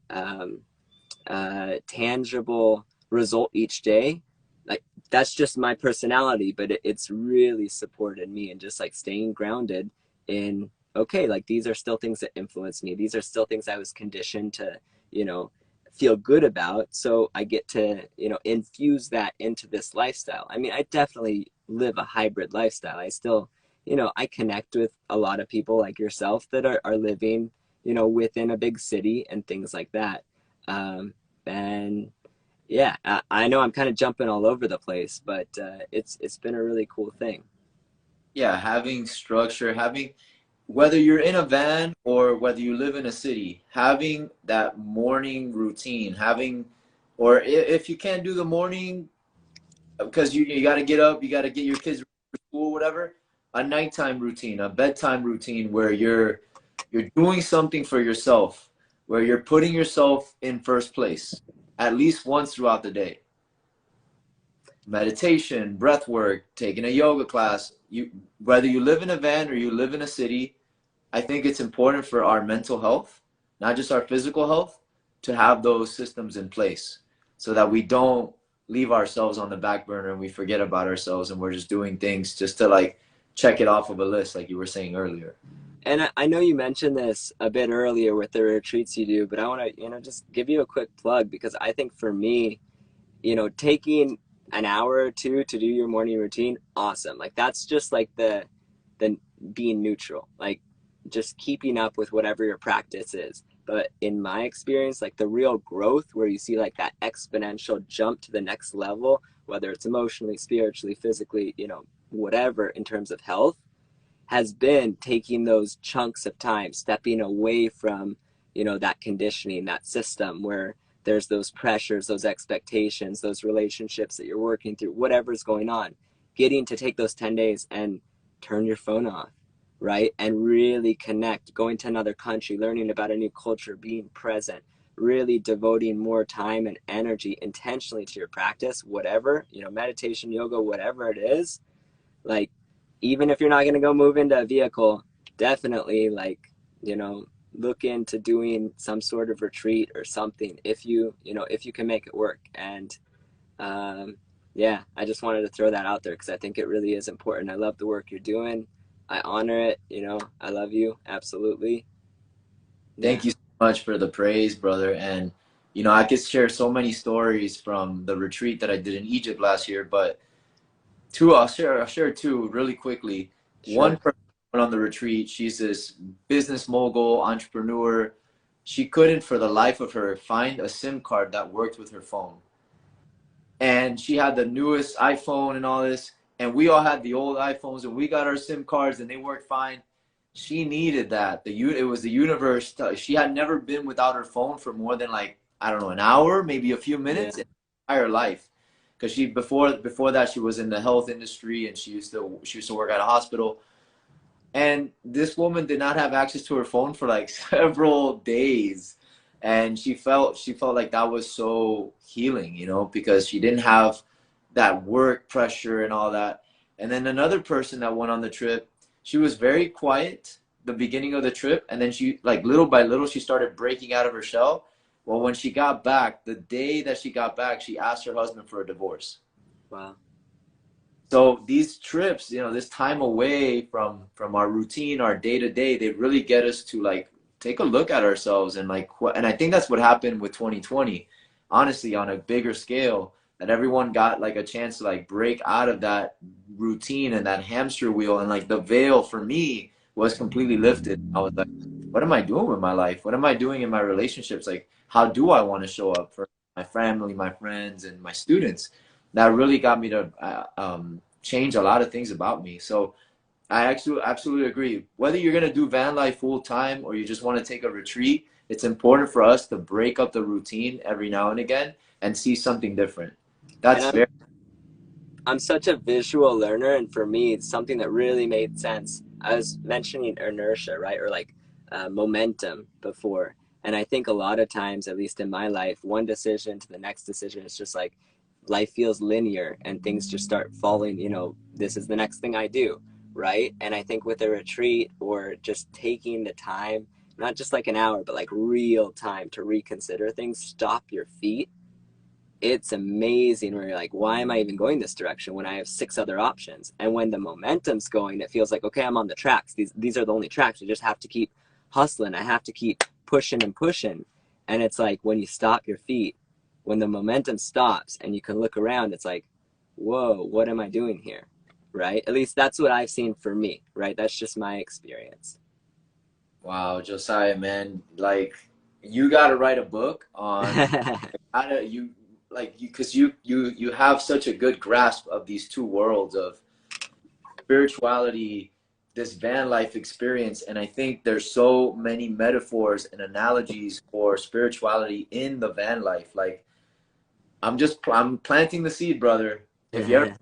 tangible result each day, like that's just my personality, but it's really supported me and just like staying grounded in, okay, like these are still things that influence me, these are still things I was conditioned to, you know feel good about, so I get to, infuse that into this lifestyle. I mean, I definitely live a hybrid lifestyle. I still, I connect with a lot of people like yourself that are living, within a big city and things like that. And yeah, I know I'm kind of jumping all over the place, but it's been a really cool thing. Yeah, having structure, having, whether you're in a van or whether you live in a city, having that morning routine, having, or if you can't do the morning because you got to get up, you got to get your kids ready for school, whatever, a nighttime routine, a bedtime routine where you're doing something for yourself, where you're putting yourself in first place at least once throughout the day. Meditation, breath work, taking a yoga class. You, whether you live in a van or you live in a city, I think it's important for our mental health, not just our physical health, to have those systems in place so that we don't leave ourselves on the back burner and we forget about ourselves and we're just doing things just to like check it off of a list, like you were saying earlier. And I know you mentioned this a bit earlier with the retreats you do, but I want to, just give you a quick plug because I think for me, taking an hour or two to do your morning routine, awesome. Like that's just like the being neutral, like just keeping up with whatever your practice is. But in my experience, like the real growth where you see like that exponential jump to the next level, whether it's emotionally, spiritually, physically, whatever in terms of health, has been taking those chunks of time, stepping away from, that conditioning, that system where there's those pressures, those expectations, those relationships that you're working through, whatever's going on, getting to take those 10 days and turn your phone off, right? And really connect, going to another country, learning about a new culture, being present, really devoting more time and energy intentionally to your practice, whatever, meditation, yoga, whatever it is, like, even if you're not going to go move into a vehicle, definitely like, look into doing some sort of retreat or something if if you can make it work. And yeah, I just wanted to throw that out there because I think it really is important. I love the work you're doing. I honor it. I love you. Absolutely. Yeah. Thank you so much for the praise, brother. And, I could share so many stories from the retreat that I did in Egypt last year, but two, I'll share two really quickly. One Sure. person went on the retreat. She's this business mogul, entrepreneur. She couldn't, for the life of her, find a SIM card that worked with her phone. And she had the newest iPhone and all this, and we all had the old iPhones, and we got our SIM cards, and they worked fine. She needed that. It was the universe. She had never been without her phone for more than like, I don't know, an hour, maybe a few Yeah. minutes in her entire life. Because she, before that, she was in the health industry, and she used to work at a hospital. And this woman did not have access to her phone for like several days. And she felt like that was so healing, because she didn't have that work pressure and all that. And then another person that went on the trip, she was very quiet the beginning of the trip, and then she, like, little by little, she started breaking out of her shell. Well, when she got back, the day that she got back, she asked her husband for a divorce. Wow. So these trips, you know, this time away from our routine, our day to day, they really get us to like take a look at ourselves and like and I think that's what happened with 2020. Honestly, on a bigger scale, that everyone got like a chance to like break out of that routine and that hamster wheel, and like the veil for me was completely lifted. I was like, what am I doing with my life? What am I doing in my relationships? Like, how do I want to show up for my family, my friends, and my students? That really got me to change a lot of things about me. So I actually absolutely agree. Whether you're gonna do van life full time or you just want to take a retreat, it's important for us to break up the routine every now and again and see something different. And That's very I'm such a visual learner, and for me, it's something that really made sense. I was mentioning inertia, right, or like momentum before, and I think a lot of times, at least in my life, one decision to the next decision is just like life feels linear, and things just start falling. You know, this is the next thing I do, right? And I think with a retreat or just taking the time, not just like an hour, but like real time to reconsider things, stop your feet, it's amazing where you're like, why am I even going this direction when I have six other options? And when the momentum's going, it feels like, okay, I'm on the tracks. These are the only tracks. I just have to keep hustling. I have to keep pushing and pushing. And it's like when you stop your feet, when the momentum stops and you can look around, it's like, whoa, what am I doing here? Right? At least that's what I've seen for me, right? That's just my experience. wow, Josiah, man. Like you got to write a book on how to you like you because you have such a good grasp of these two worlds of spirituality, this van life experience. And I think there's so many metaphors and analogies for spirituality in the van life. Like I'm planting the seed, brother. If you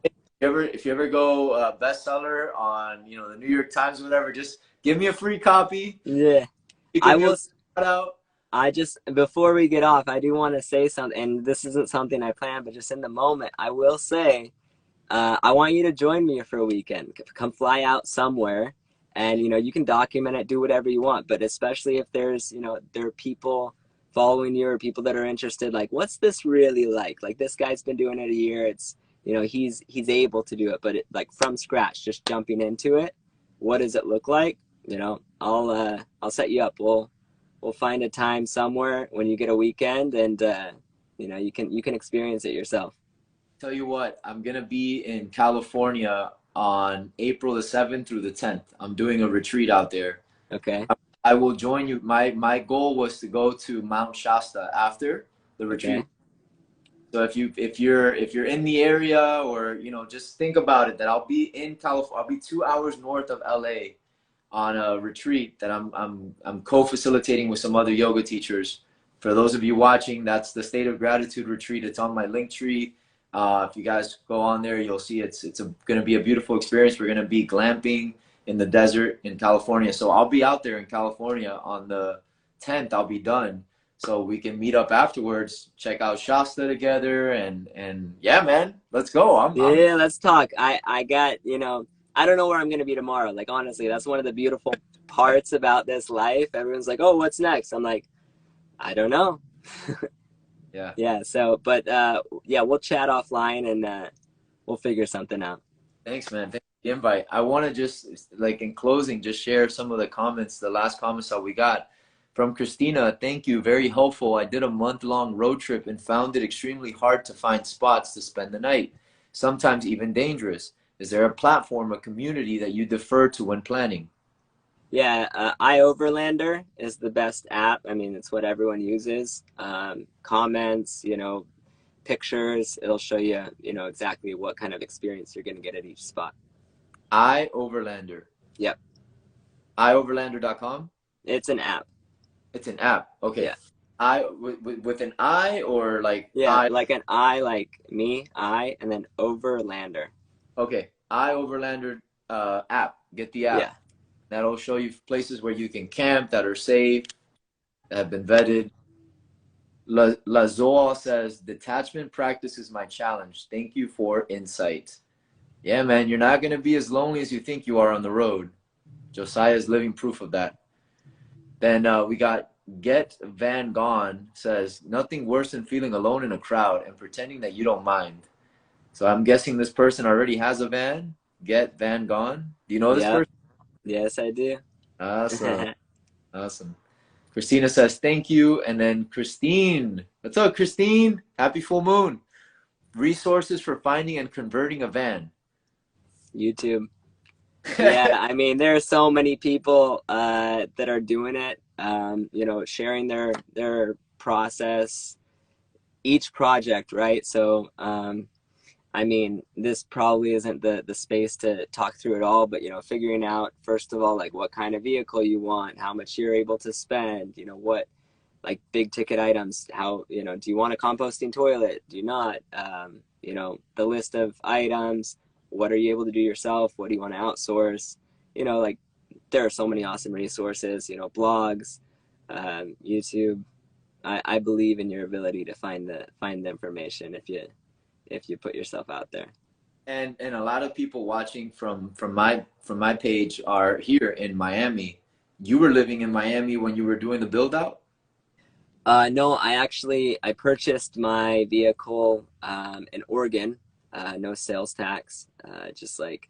ever go bestseller on, you know, the New York Times or whatever, just give me a free copy. Yeah. You I give me a will. shout out. I just, before we get off, I do want to say something, and this isn't something I planned, but just in the moment, I will say, I want you to join me for a weekend. Come fly out somewhere, and you know you can document it, do whatever you want. But especially if there's, you know, there are people following you or people that are interested. Like, what's this really like? Like this guy's been doing it a year. It's, you know, he's able to do it, but it like from scratch, just jumping into it. What does it look like? You know, I'll set you up. We'll find a time somewhere when you get a weekend, and you know you can experience it yourself. Tell you what, I'm gonna be in California on April the 7th through the 10th. I'm doing a retreat out there. Okay. I will join you. My goal was to go to Mount Shasta after the retreat. Okay. So if you're in the area, or you know, just think about it that I'll be in California. I'll be 2 hours north of LA on a retreat that I'm co-facilitating with some other yoga teachers. For those of you watching, that's the State of Gratitude retreat. It's on my link tree. If you guys go on there, you'll see it's going to be a beautiful experience. We're going to be glamping in the desert in California. So I'll be out there in California on the 10th. I'll be done. So we can meet up afterwards, check out Shasta together, and yeah, man, let's go. I'm Yeah, let's talk. I got, you know, I don't know where I'm gonna be tomorrow. Like honestly, that's one of the beautiful parts about this life. Everyone's like, "Oh, what's next?" I'm like, I don't know. yeah. Yeah. So, but yeah, we'll chat offline, and we'll figure something out. Thanks, man. Thanks for the invite. I want to just, like, in closing, just share some of the comments, the last comments that we got from Christina. Thank you. Very helpful. I did a month-long road trip and found it extremely hard to find spots to spend the night, sometimes even dangerous. Is there a platform, a community that you defer to when planning? Yeah, iOverlander is the best app. I mean, it's what everyone uses. Comments, you know, pictures. It'll show you, you know, exactly what kind of experience you're gonna get at each spot. iOverlander. Yep, iOverlander.com? it's an app. It's an app. Okay. Yeah. With an I, or like Yeah, I? like an I, like me, I, and then Overlander. Okay. iOverlander app. Get the Yeah. app. That'll show you places where you can camp that are safe, that have been vetted. Lazoal says, detachment practice is my challenge. Thank you for insight. Yeah, man, you're not going to be as lonely as you think you are on the road. Josiah is living proof of that. Then we got Get Van Gone says, nothing worse than feeling alone in a crowd and pretending that you don't mind. So I'm guessing this person already has a van. Get Van Gone. Do you know this Yep. person? Yes, I do. Awesome. Awesome. Christina says, thank you. And then Christine. What's up, Christine? Happy full moon. Resources for finding and converting a van. YouTube. Yeah, I mean, there are so many people that are doing it, you know, sharing their process, each project, right? So, I mean, this probably isn't the space to talk through it all, but, you know, figuring out, first of all, like what kind of vehicle you want, how much you're able to spend, you know, what, like big ticket items, how, you know, do you want a composting toilet? Do you not? You know, the list of items, what are you able to do yourself? What do you want to outsource? You know, like there are so many awesome resources, you know, blogs, YouTube. I believe in your ability to find the information if you put yourself out there. And a lot of people watching from my page are here in Miami. You were living in Miami when you were doing the build out? No, I purchased my vehicle in Oregon, no sales tax. Just like,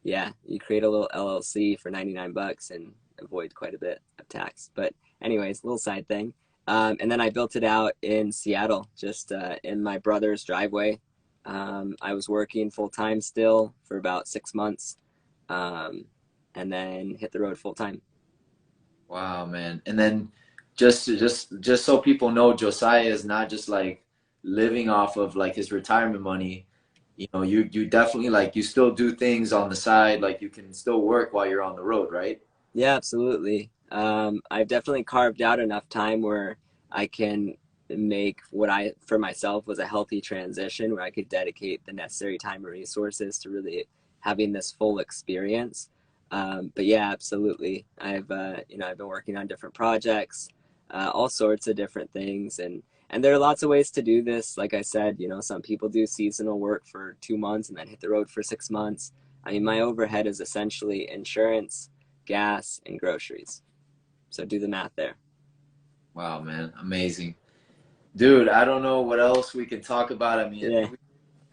yeah, you create a little LLC for 99 bucks and avoid quite a bit of tax. But anyways, little side thing. And then I built it out in Seattle, just in my brother's driveway. I was working full time still for about 6 months, um, and then hit the road full time. Wow, man. And then just so people know, Josiah is not just like living off of like his retirement money. You know, you definitely like you still do things on the side, like you can still work while you're on the road, right? Yeah, absolutely. I've definitely carved out enough time where I can make what I, for myself, was a healthy transition where I could dedicate the necessary time and resources to really having this full experience. But yeah, absolutely. You know, I've been working on different projects, all sorts of different things, and there are lots of ways to do this. Like I said, you know, some people do seasonal work for 2 months and then hit the road for 6 months. I mean, my overhead is essentially insurance, gas, and groceries. So do the math there. Wow, man. Amazing. Dude, I don't know what else we can talk about. I mean, I Yeah. think we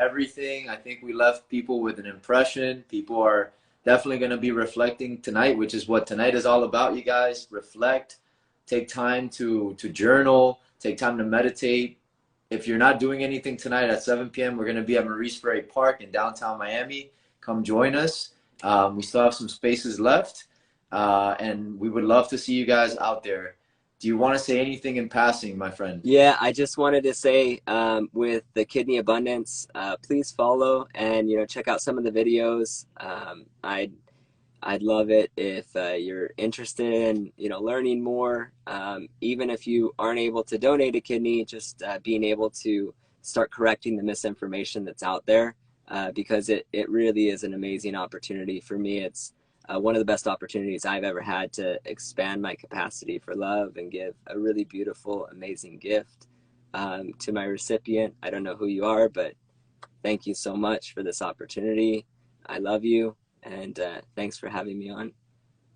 everything. I think we left people with an impression. People are definitely going to be reflecting tonight, which is what tonight is all about, you guys. Reflect, take time to journal, take time to meditate. If you're not doing anything tonight at 7 p.m., we're going to be at Maurice Ferry Park in downtown Miami. Come join us. We still have some spaces left, and we would love to see you guys out there. Do you want to say anything in passing, my friend? Yeah, I just wanted to say with the kidney abundance, please follow and you know check out some of the videos. I'd love it if you're interested in you know learning more. Even if you aren't able to donate a kidney, just being able to start correcting the misinformation that's out there, because it really is an amazing opportunity for me. It's one of the best opportunities I've ever had to expand my capacity for love and give a really beautiful, amazing gift to my recipient. I don't know who you are, but thank you so much for this opportunity. I love you, and thanks for having me on.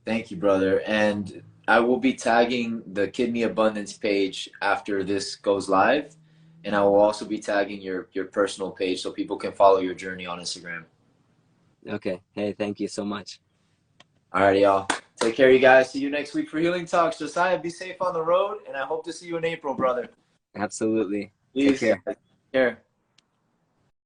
Thank you, brother. And I will be tagging the Kidney Abundance page after this goes live. And I will also be tagging your personal page so people can follow your journey on Instagram. Okay. Hey, thank you so much. All right, y'all. Take care, you guys. See you next week for Healing Talks. Josiah, be safe on the road, and I hope to see you in April, brother. Absolutely. Take Peace. care. Take care.